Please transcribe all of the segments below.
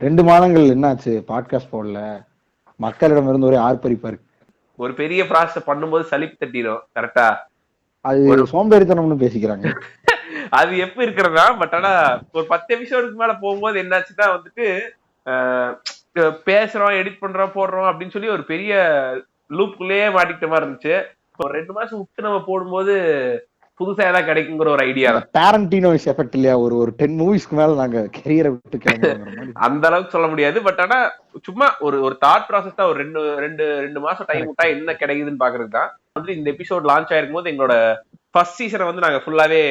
2 மாதங்கள் என்னாச்சு பாட்காஸ்ட் போடல, மக்களிடம் இருந்து ஒரே ஆர்ப்பரிப்பா இருக்கு. ஒரு பெரிய ப்ராசஸ் பண்ணும்போது சலிப்பு தட்டிடும். கரெக்டா? அது சோம்பேறித்தனம்னு பேசிக்கிறாங்க. அது எப்ப இருக்கிறதா? பட் ஆனா ஒரு 10 எபிசோடுக்கு மேல போகும்போது என்னாச்சுன்னா வந்துட்டு பேசுறோம், எடிட் பண்றோம், போடுறோம் அப்படின்னு சொல்லி ஒரு பெரிய லூப்புக்குள்ளேயே மாட்டிக்கிட்ட மாதிரி இருந்துச்சு. ஒரு 2 மாசம் விட்டு நம்ம போடும்போது புதுசா ஏதாவது கிடைக்குங்கிற ஒரு ஐடியா தான். டாரண்டினோ எஃபெக்ட் இல்லையா, ஒரு 10 மூவிஸ்க்கு மேல நாங்க கரியரை விட்டு கிளம்புற மாதிரி. அந்த அளவுக்கு சொல்ல முடியாது. பட் ஆனா சும்மா ஒரு தாட் ப்ராசஸ் தான். ஒரு ரெண்டு மாசம் டைம் விட்டா என்ன கிடைக்குதுன்னு பாக்குறதுக்கு தான் வந்து இந்த எபிசோட் லான்ச் ஆயிருக்கும் போது எங்களோட ஃபர்ஸ்ட் சீசனை வந்து நாங்க ஃபுல்லாவே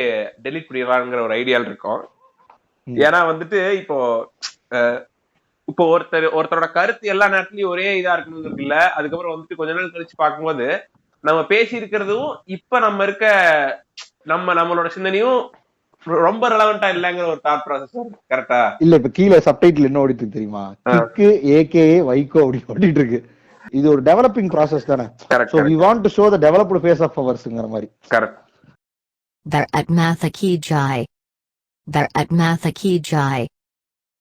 டெலிட் பண்ணிடலாங்கிற ஒரு ஐடியால இருக்கோம். ஏன்னா வந்துட்டு இப்போ ஒருத்தரோட கருத்து எல்லா நேரத்துலயும் ஒரே இதா இருக்கணுங்கிறது இல்ல. அதுக்கப்புறம் வந்துட்டு கொஞ்ச நாள் கழிச்சு பார்க்கும்போது நம்ம பேசி இருக்கிறதும் இப்ப நம்ம இருக்க நம்மளோட சிந்தனையும் ரொம்ப ரெலவெண்டா இல்லங்கிற ஒரு தாட் ப்ராசஸ். கரெக்டா? இல்ல இப்ப கீழே சப்டைட்டில் என்ன ஓடிட்டு தெரியுமா, கிக்கு ஏகேஏ வைகோ அப்படி ஓடிட்டு இருக்கு. இது ஒரு டெவலப்பிங் ப்ராசஸ் தானே. So we want to show the developed phase of ours-ங்கற மாதிரி. கரெக்ட்.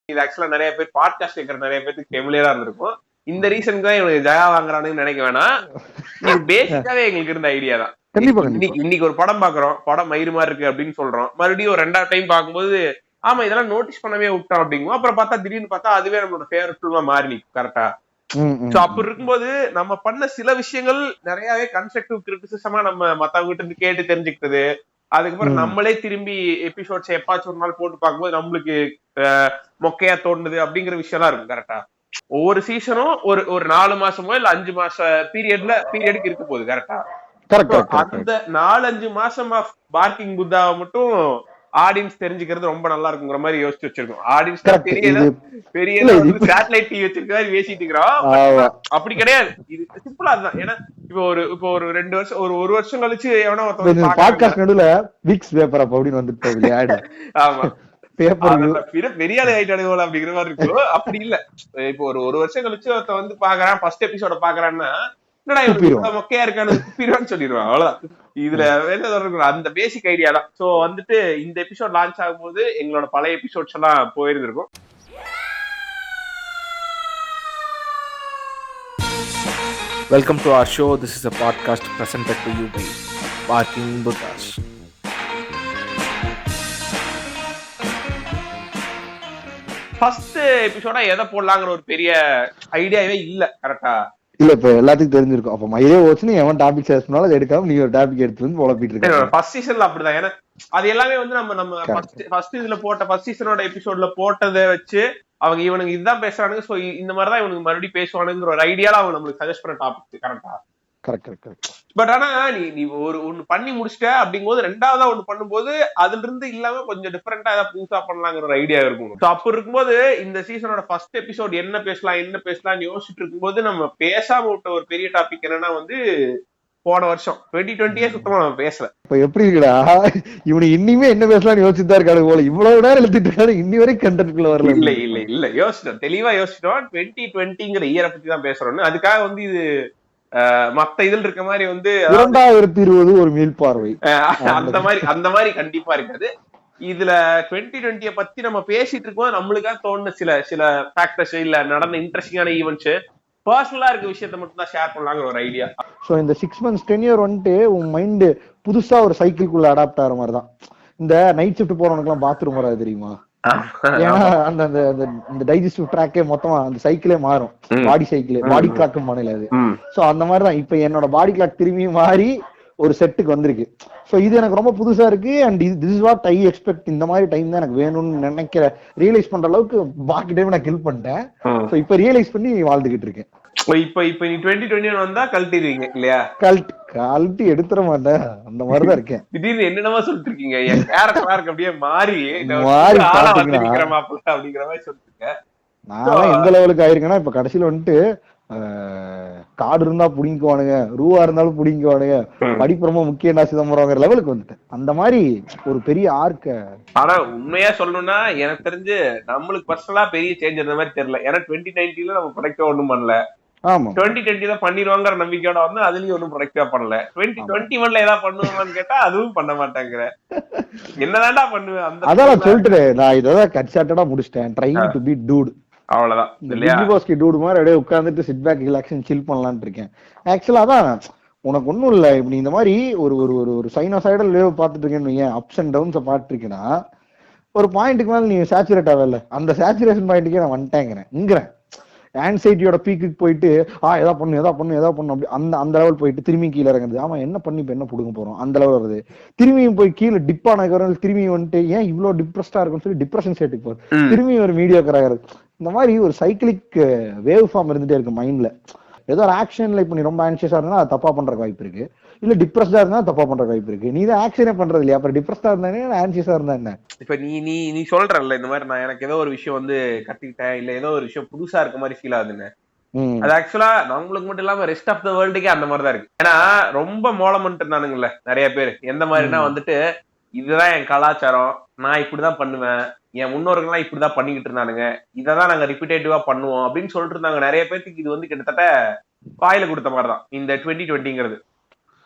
இது ஆக்சுவலா நிறைய பேர் பாட்காஸ்ட் கேட்கற நிறைய பேருக்கு ஃபெமிலியரா இருந்திருக்கும். இந்த ரீசனுக்கு தான் இவனுக்கு ஜெயா வாங்குறானுன்னு நினைக்க வேணாம். இது பேசிக்காவே எங்களுக்கு இருந்த ஐடியா தான். இன்னைக்கு ஒரு படம் பாக்குறோம், படம் மயிறு மாதிரி இருக்கு அப்படின்னு சொல்றோம். மறுபடியும் ஒரு 2வது டைம் பார்க்கும்போது ஆமா இதெல்லாம் நோட்டீஸ் பண்ணவே விட்டோம் அப்படிங்கும். அப்புறம் பார்த்தா திடீர்னு பார்த்தா அதுவே நம்மளோட ஃபேவரட் ஃபில்மா மாறி நிக்கும். கரெக்டா? சோ அப்படி இருக்கும்போது நம்ம பண்ண சில விஷயங்கள் நிறையவே கன்ஸ்ட்ரக்டிவ் கிரிட்டிசிசமா நம்ம மத்தவங்க கிட்ட இருந்து கேட்டு தெரிஞ்சுக்கிட்டது. அதுக்கப்புறம் நம்மளே திரும்பி எபிசோட்ஸ் எப்பாச்சும் ஒரு நாள் போட்டு பார்க்கும்போது நம்மளுக்கு மொக்கையா தோணுது அப்படிங்கிற விஷயம் எல்லாம் இருக்கும். கரெக்டா? ஒவ்வொரு சீசனும் ஒரு 4 மாசமோ இல்ல 5 மாச பீரியடுக்கு இருக்க போகுது. கரெக்டா? அந்த 4-5 மாசம் ஆஃப் பார்க்கிங் புத்தாவை மட்டும் ஆடியன்ஸ் தெரிஞ்சுக்கிறது ரொம்ப நல்லா இருக்குங்கிற மாதிரி யோசிச்சு வச்சிருக்கோம். ஆடியன்ஸ் பெரிய சேட்டலைட் டிவி வச்சிருக்க மாதிரி பேசிட்டு இருக்கிறோம். அப்படி கிடையாது. இது சிம்பிளா அதுதான். ஏன்னா இப்போ ஒரு 2 வருஷம் ஒரு வருஷம் கழிச்சு எவனோ பாட்காஸ்ட் நடுவுல விக்ஸ் பேப்பர் அப்படின்னு வந்துட்டு ஆமா பெரிய ஆளு ஆயிட்டானுங்க அப்படிங்கிற மாதிரி இருக்கும். அப்படி இல்ல. இப்போ ஒரு வருஷம் கழிச்சு ஒருத்த வந்து பாக்குறான், ஃபர்ஸ்ட் எபிசோட பாக்குறான்னா மொக்கையா இருக்கான்னு துப்பிடுவான்னு சொல்லிடுவான். அவ்வளவுதான். இதுல என்ன சொல்றது, அந்த பேசிக் ஐடியா தான். சோ வந்துட்டு இந்த எபிசோட் லான்ச் ஆகும்போது எங்களோட பழைய எபிசோட்ஸ் எல்லாம் போயிருந்திருக்கும். Welcome to our show. This is a podcast presented to you by Barking Buddhas. First எபிசோடா எதை போடலாங்கிற ஒரு பெரிய ஐடியாவே இல்ல. கரெக்டா? இல்ல இப்ப எல்லாத்துக்கும் தெரிஞ்சிருக்கும். அப்ப மயிலே ஓச்சுன்னு எவன் டாபிக் சர்ச் பண்ணாலும் அதை எடுக்காம நீ ஒரு டாபிக் எடுத்து வந்து உழப்பிட்டு இருக்க. ஃபர்ஸ்ட் சீசன்ல அப்படிதான். ஏன்னா அது எல்லாமே வந்து நம்ம ஃபர்ஸ்ட் இதுல போட்ட ஃபர்ஸ்ட் சீசனோட எபிசோட்ல போட்டதை வச்சு அவங்க இவனுக்கு இதுதான் பேசுறானுங்க, சோ இந்த மாதிரிதான் இவனுக்கு மறுபடியும் பேசுவானுங்கிற ஒரு ஐடியால அவங்க நம்மளுக்கு சஜஸ்ட் பண்ண டாபிக். கரெக்டா? கரெக்ட். பட் ஆனா நீ ஒண்ணு பண்ணி முடிச்சிட்ட அப்படிங்கும்போது 2வதா ஒண்ணு பண்ணும்போது அதுல இருந்து இல்லாம கொஞ்சம் டிஃபரெண்டா ஏதாவது புதுசா பண்ணலாங்கிற ஒரு ஐடியா இருக்கும். அப்படி இருக்கும்போது இந்த சீசனோட ஃபர்ஸ்ட் எபிசோட் என்ன பேசலாம் யோசிச்சுட்டு இருக்கும்போது நம்ம பேசாம விட்ட ஒரு பெரிய டாபிக் என்னன்னா வந்து போன வருஷம் 2020 சுத்தமா நம்ம பேசல. இப்ப எப்படி இருக்குடா, இவனு இன்னிமே என்ன பேசலாம்னு யோசிச்சுதான் இருக்காரு போல. இவ்வளவு நேரம் எழுதிட்டு இருக்காரு, இன்னி வரைக்கும் கண்டென்ட்குள்ள வரல. இல்ல யோசிச்சிட்டோம், தெளிவா யோசிச்சிட்டோம். 2020ங்கிற இயரை பத்தி தான் பேசுறோம்னு. அதுக்காக வந்து இது மத்த இதில் இருக்க மாதிரி வந்து 2020 ஒரு மீள்பார்வை அந்த மாதிரி கண்டிப்பா இருக்காது. இதுல 2020 பத்தி நம்ம பேசிட்டு இருக்கும்போது நம்மளுக்காக தோணுன சில ஃபேக்டர்ஸ் இல்ல நடந்த இன்ட்ரெஸ்டிங்கான ஈவெண்ட்ஸ் பர்சனலா இருக்க விஷயத்த மட்டும் தான் ஷேர் பண்ணலாங்கிற ஒரு ஐடியா. சோ இந்த 6 months டென்யூர் வந்துட்டு உன் மைண்ட் புதுசா ஒரு சைக்கிள்குள்ள அடாப்ட் ஆகிற மாதிரிதான். இந்த நைட் ஷிஃப்ட் போறவனுக்கு எல்லாம் பாத்ரூம் வராது தெரியுமா? ஏன்னா அந்த டைஜஸ்டிவ் ட்ராக்கே மொத்தமா அந்த சைக்கிளே மாறும். பாடி சைக்கிள், பாடி கிளாக் மாநில அது. சோ அந்த மாதிரிதான் இப்ப என்னோட பாடி கிளாக் திரும்பி மாறி ஒரு செட்டுக்கு வந்திருக்கு. சோ இது எனக்கு ரொம்ப புதுசா இருக்கு. And this is what I expect. இந்த மாதிரி டைம் தான் எனக்கு வேணும்னு நினைக்கிற ரியலைஸ் பண்ற அளவுக்கு பாக்கி டைம் நான் கில் பண்ணிட்டேன். சோ இப்ப ரியலைஸ் பண்ணி வாழ்ந்துகிட்டு இருக்கேன். இப்ப நீ 2021 வந்தா கழட்டிடுவீங்க இல்லையா? கழட்டி எடுத்துட மாட்டேன், அந்த மாதிரிதான் இருக்கேன். திடீர்னு என்னென்னமா சொல்லிட்டு இருக்கீங்க, என் கேரக்டரா இருக்கு அப்படியே மாறி அப்படிங்கிற மாதிரி சொல்லிட்டு நான் எந்த லெவலுக்கு ஆயிருக்கேன்னா இப்ப கடைசியில வந்துட்டு காடு இருந்தா புடிங்குவானுங்க, ரூவா இருந்தாலும் புடிங்குவானுங்க, படிப்பு ரொம்ப முக்கியம்னா சிதம்பரங்கிற லெவலுக்கு வந்துட்டேன். அந்த மாதிரி ஒரு பெரிய ஆர்க்க. ஆனா உண்மையா சொல்லணும்னா எனக்கு தெரிஞ்சு நம்மளுக்கு பர்சனலா பெரிய சேஞ்ச் இருந்த மாதிரி தெரியல. ஏன்னா 2019 நம்ம ப்ரொடக்டிவா ஒண்ணும் பண்ணல. 2020 பண்ணிடுவாங்கிற நம்பிக்கையோட வந்து அதுலயும் ஒன்னும் ப்ரொடக்டிவா பண்ணல. 2021 ஏதாவது பண்ணுவாங்கன்னு கேட்டா அதுவும் பண்ண மாட்டாங்கிற. என்னதான்டா பண்ணுவேன்? அதான் சொல்லிட்டு நான் இததான் கட் ஷார்ட்டடா முடிச்சிட்டேன். Trying to be dude. அவ்வளவுதான் இந்த இல்லையா? பிக் பாஸ்கி டூடு மாதிரி அப்படியே உட்காந்துட்டு சிட் பேக் ரிலாக்ஸ் சில் பண்ணலான்னு இருக்கேன். ஆக்சுவலா தான் உனக்கு ஒண்ணும் இல்ல, இப்ப நீ இந்த மாதிரி ஒரு ஒரு ஒரு ஒரு சைனோசைடல் வேவ் பார்த்துட்டு இருக்கேன்னு அப்ஸ் அண்ட் டவுன்ஸ் பார்த்துட்டு இருக்கேன்னா ஒரு பாயிண்ட்டுக்கு மேல நீ சேச்சுரேட் ஆகல, அந்த சேச்சுரேஷன் பாயிண்ட்டுக்கே நான் வந்துட்டேங்கிறேன். ஆன்சைட்டியோட பீக்குக்கு போயிட்டு எதா பண்ணு அப்படி அந்த அந்த லெவல் போயிட்டு திரும்பி கீழே இறங்குது. ஆமா என்ன பண்ணி இப்ப என்ன புடுங்க போறோம் அந்த லெவல் வருது. திரும்பியும் போய் கீழே டிப் ஆனதுக்கு திரும்பி வந்துட்டு ஏன் இவ்வளவு டிப்ரெஸ்டா இருக்குன்னு சொல்லி டிப்ரெஷன் ஸ்டேட்டுக்கு போகுது. திரும்பி ஒரு மீடியோக்கர் ஆகுது. இந்த மாதிரி ஒரு சைக்கிளிக் வேவ் ஃபார்ம் இருந்துட்டே இருக்கு மைண்ட்ல. ஏதோ ஒரு ஆக்ஷன்ல இப்ப நீ ரொம்ப ஆன்சியஸா இருந்தா அது தப்பா பண்ற வாய்ப்பு இருக்கு, இல்ல டிப்ரெஸ்டா இருந்தா தப்பா பண்ற வாய்ப்பு இருக்கு. நீ தான் ஆக்ஷனே பண்றது இல்லையா, அப்புறம் டிப்ரெஸ்டா இருந்தா ஆன்சியஸா இருந்தா என்ன? இப்ப நீ நீ நீ சொல்றல்ல இந்த மாதிரி நான் எனக்கு ஏதோ ஒரு விஷயம் வந்து கத்துக்கிட்டேன், இல்ல ஏதோ ஒரு விஷயம் புதுசா இருக்க மாதிரி ஃபீல் ஆகுதுன்னு. அது ஆக்சுவலா நம்மளுக்கு மட்டும் இல்லாம ரெஸ்ட் ஆஃப் த வேர்ல்டுக்கே அந்த மாதிரிதான் இருக்கு. ஏன்னா ரொம்ப மோளமன்ட்டு இருந்தானுங்கல்ல நிறைய பேர். எந்த மாதிரினா வந்துட்டு இதுதான் என் கலாச்சாரம், நான் இப்படிதான் பண்ணுவேன், என் முன்னோர்கள்லாம் இப்படிதான் பண்ணிக்கிட்டு இருந்தானுங்க, இதான் நாங்க ரிப்பீட்டேட்டிவா பண்ணுவோம் அப்படின்னு சொல்லிட்டு இருந்தாங்க நிறைய பேருக்கு. இது வந்து கிட்டத்தட்ட வாயில கொடுத்த மாதிரிதான் இந்த 2020ங்கிறது.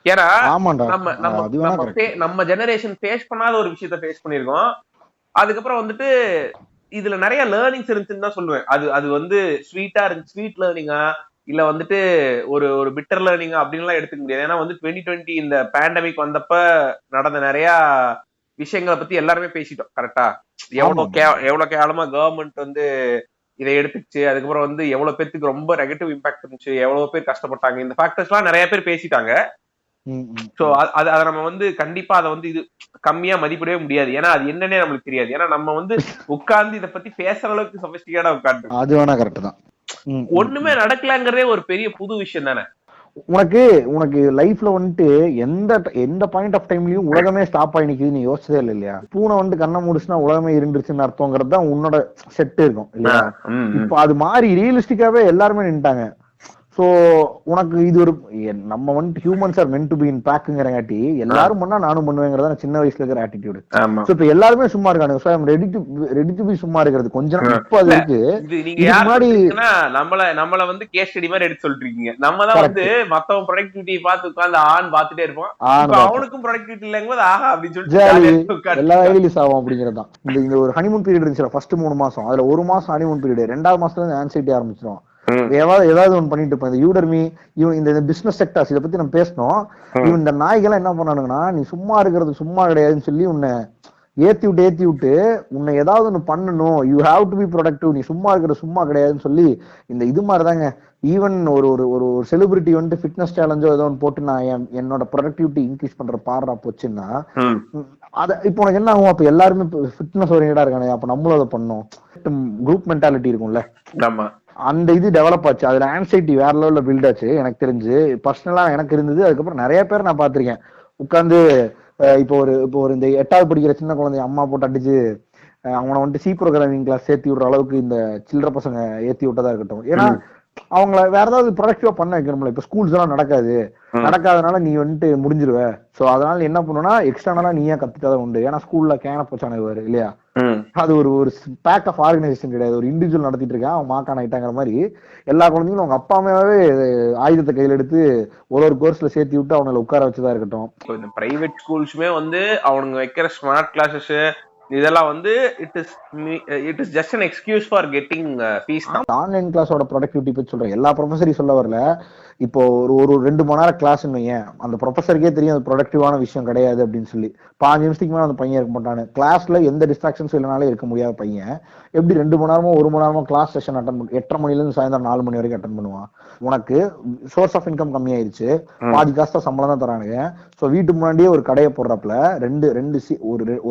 ஏன்னா நம்ம நம்ம நம்ம ஜெனரேஷன் ஃபேஸ் பண்ணாத ஒரு விஷயத்த ஃபேஸ் பண்ணிருக்கோம். அதுக்கப்புறம் வந்துட்டு இதுல நிறைய லேர்னிங்ஸ் இருந்துச்சுன்னு தான் சொல்லுவேன். அது வந்து ஸ்வீட்டா இருக்கு, ஸ்வீட் லேர்னிங்கா இல்ல வந்துட்டு ஒரு ஒரு பிட்டர் லேர்னிங்கா அப்படின்லாம் எடுத்துக்க முடியாது. ஏன்னா வந்து 2020 இந்த பேண்டமிக் வந்தப்ப நடந்த நிறைய விஷயங்களை பத்தி எல்லாருமே பேசிட்டோம். கரெக்டா? எவ்வளவு கேவலமா கவர்மெண்ட் வந்து இதை எடுத்துச்சு, அதுக்கப்புறம் வந்து எவ்வளவு பேருக்கு ரொம்ப நெகட்டிவ் இம்பாக்ட் இருந்துச்சு, எவ்வளவு பேர் கஷ்டப்பட்டாங்க, இந்த ஃபேக்டர்ஸ் எல்லாம் நிறைய பேர் பேசிட்டாங்க. சோ அதை நம்ம வந்து கண்டிப்பா அதை வந்து இது கம்மியா மதிப்பிடவே முடியாது. ஏன்னா அது என்னன்னே நம்மளுக்கு தெரியாது. ஏன்னா நம்ம வந்து உட்கார்ந்து இதை பத்தி பேசுற அளவுக்கு சொபிஸ்டிகேட்டா உட்கார்ந்து அது வேணா கரெக்ட் தான். ஒண்ணுமே நடக்கலங்கிறதே ஒரு பெரிய புது விஷயம் தானே. உனக்கு லைஃப்ல வந்துட்டு எந்த பாயிண்ட் ஆஃப் டைம்லயும் உலகமே ஸ்டாப் ஆகி நிக்குது நீ யோசிச்சதே இல்ல இல்லையா? பூனை வந்து கண்ணை முடிச்சுன்னா உலகமே இருந்துருச்சுன்னு அர்த்தங்கிறது தான் உன்னோட செட் இருக்கும் இல்லையா? இப்ப அது மாதிரி ரியலிஸ்டிக்காவே எல்லாருமே நின்ட்டாங்க. சோ உனக்கு இது ஒரு நம்ம வந்துட்டு humans are meant to be in பேக்குங்கிறங்காட்டி எல்லாரும் பண்ணா நானும் பண்ணுவேங்கிறதா சின்ன வயசுல இருக்கிற ஆட்டிடியூடு. சோ இப்ப எல்லாருமே சும்மா இருக்கானுங்க. சோ ரெடி டு பி சும்மா இருக்கிறது கொஞ்சம் இப்ப அது இருக்கு. முன்னாடி நம்மள வந்து கேஸ் ஸ்டடி மாதிரி எடுத்து சொல்லிருக்கீங்க. நம்ம தான் வந்து மத்தவங்க ப்ரொடக்டிவிட்டி பார்த்து உட்கார்ந்து பாத்துட்டே இருப்போம். அவனுக்கும் ப்ரொடக்டிவிட்டி இல்லங்கும்போது ஆஹா அப்படின்னு சொல்லிட்டு எல்லா ரிலீஸ் ஆகும் அப்படிங்கறதுதான். இந்த ஒரு ஹனிமூன் பீரியட் இருந்துச்சு ஃபர்ஸ்ட் 3 மாசம், அதுல 1 மாசம் ஹனிமூன் பீரியட், 2வது மாசத்துல இருந்து ஆன்சைட்டி ஆரம்பிச்சிடும். ஏதாவது ஒண்ணு பண்ணிட்டு இருப்பேன். இந்த யூடர்மி இந்த பிசினஸ் செக்டர்ஸ் இதை பத்தி நம்ம பேசணும். இந்த நாய்கள் என்ன பண்ணானுங்கன்னா நீ சும்மா இருக்கிறது சும்மா கிடையாதுன்னு சொல்லி உன்னை ஏத்தி விட்டு உன்னை ஏதாவது ஒண்ணு பண்ணணும், you have to be productive, நீ சும்மா இருக்கிறது சும்மா கிடையாதுன்னு சொல்லி இந்த இது மாதிரிதாங்க. ஈவன் ஒரு செலிபிரிட்டி வந்துட்டு ஃபிட்னஸ் சேலஞ்சோ ஏதோ ஒன்று போட்டு நான் என்னோட ப்ரொடக்டிவிட்டி இன்க்ரீஸ் பண்ற பாடுறா போச்சுன்னா அத இப்போ உனக்கு என்ன ஆகும்? அப்ப எல்லாருமே ஃபிட்னஸ் ஓரியன்டா இருக்கானே, அப்ப நம்மளும் அதை பண்ணோம். குரூப் மென்டாலிட்டி இருக்கும்ல, அந்த இது டெவலப் ஆச்சு. அதுல ஆன்சைட்டி வேற லெவல்ல பில்ட் ஆச்சு. எனக்கு தெரிஞ்சு பர்சனலா எனக்கு இருந்தது. அதுக்கப்புறம் நிறைய பேர் நான் பாத்திருக்கேன் உட்கார்ந்து இப்போ ஒரு இந்த 8வது படிக்கிற சின்ன குழந்தை அம்மா போட்டு அடிச்சு அவனை வந்துட்டு சி ப்ரோக்ராமிங் கிளாஸ் சேர்த்தி விடுற அளவுக்கு இந்த சில்லற பசங்க ஏத்தி விட்டதா இருக்கட்டும். ஏன்னா அவங்கள வேற ஏதாவது ப்ரொடக்டிவா பண்ண வைக்கணும்ல. இப்ப ஸ்கூல்ஸ் எல்லாம் நடக்காதனால நீ வந்துட்டு முடிஞ்சிருவ. சோ அதனால என்ன பண்ணுனா எக்ஸ்டர்னலா நீ ஏன் கத்துக்காத உண்டு. ஏன்னா ஸ்கூல்ல கேன போச்சானு இல்லையா? அது ஒரு பேக் ஆஃப் ஆர்கனைசேஷன் கிடையாது, ஒரு இண்டிவிஜுவல் நடத்திட்டு இருக்கான் அவன் மாக்கான ஆயிட்டாங்கிற மாதிரி எல்லா குழந்தைங்களும் அவங்க அப்பா அம்மாவே ஆயுதத்தை கையில எடுத்து ஒரு கோர்ஸ்ல சேர்த்து விட்டு அவங்களை உட்கார வச்சுதான் இருக்கட்டும். இந்த பிரைவேட் ஸ்கூல்ஸுமே வந்து அவனுங்க வைக்கிற ஸ்மார்ட் கிளாஸஸ் இதெல்லாம் வந்து it is just an excuse for getting fees. Online கிளாஸோட ப்ரொடக்டிவிட்டி பத்தி சொல்றேன். எல்லா ப்ரொஃபஸரையும் சொல்ல வரல. இப்போ ஒரு 2 மணி நேரம் கிளாஸ் வையேன், அந்த ப்ரொஃபஸருக்கே தெரியும் அது ப்ரொடக்டிவான விஷயம் கிடையாது அப்படின்னு சொல்லி 5 நிமிஷத்துக்கு மேலே அந்த பையன் இருக்க மாட்டானு. கிளாஸ்ல எந்த டிஸ்ட்ராக்ஷன்ஸ் இல்லைனாலே இருக்க முடியாத பையன் எப்படி 2 மணி நேரமோ 1 மணி நேரமோ கிளாஸ் செஷன் அட்டன் பண்ணி 8:30 மணில இருந்து சாயந்தரம் 4 மணி வரைக்கும் அட்டன் பண்ணுவான். உனக்கு சோர்ஸ் ஆஃப் இன்கம் கம்மியாயிருச்சு, பாதி காசு சம்பளம் தான் தரானுங்க. ஸோ வீட்டுக்கு முன்னாடியே ஒரு கடையை போடுறப்பல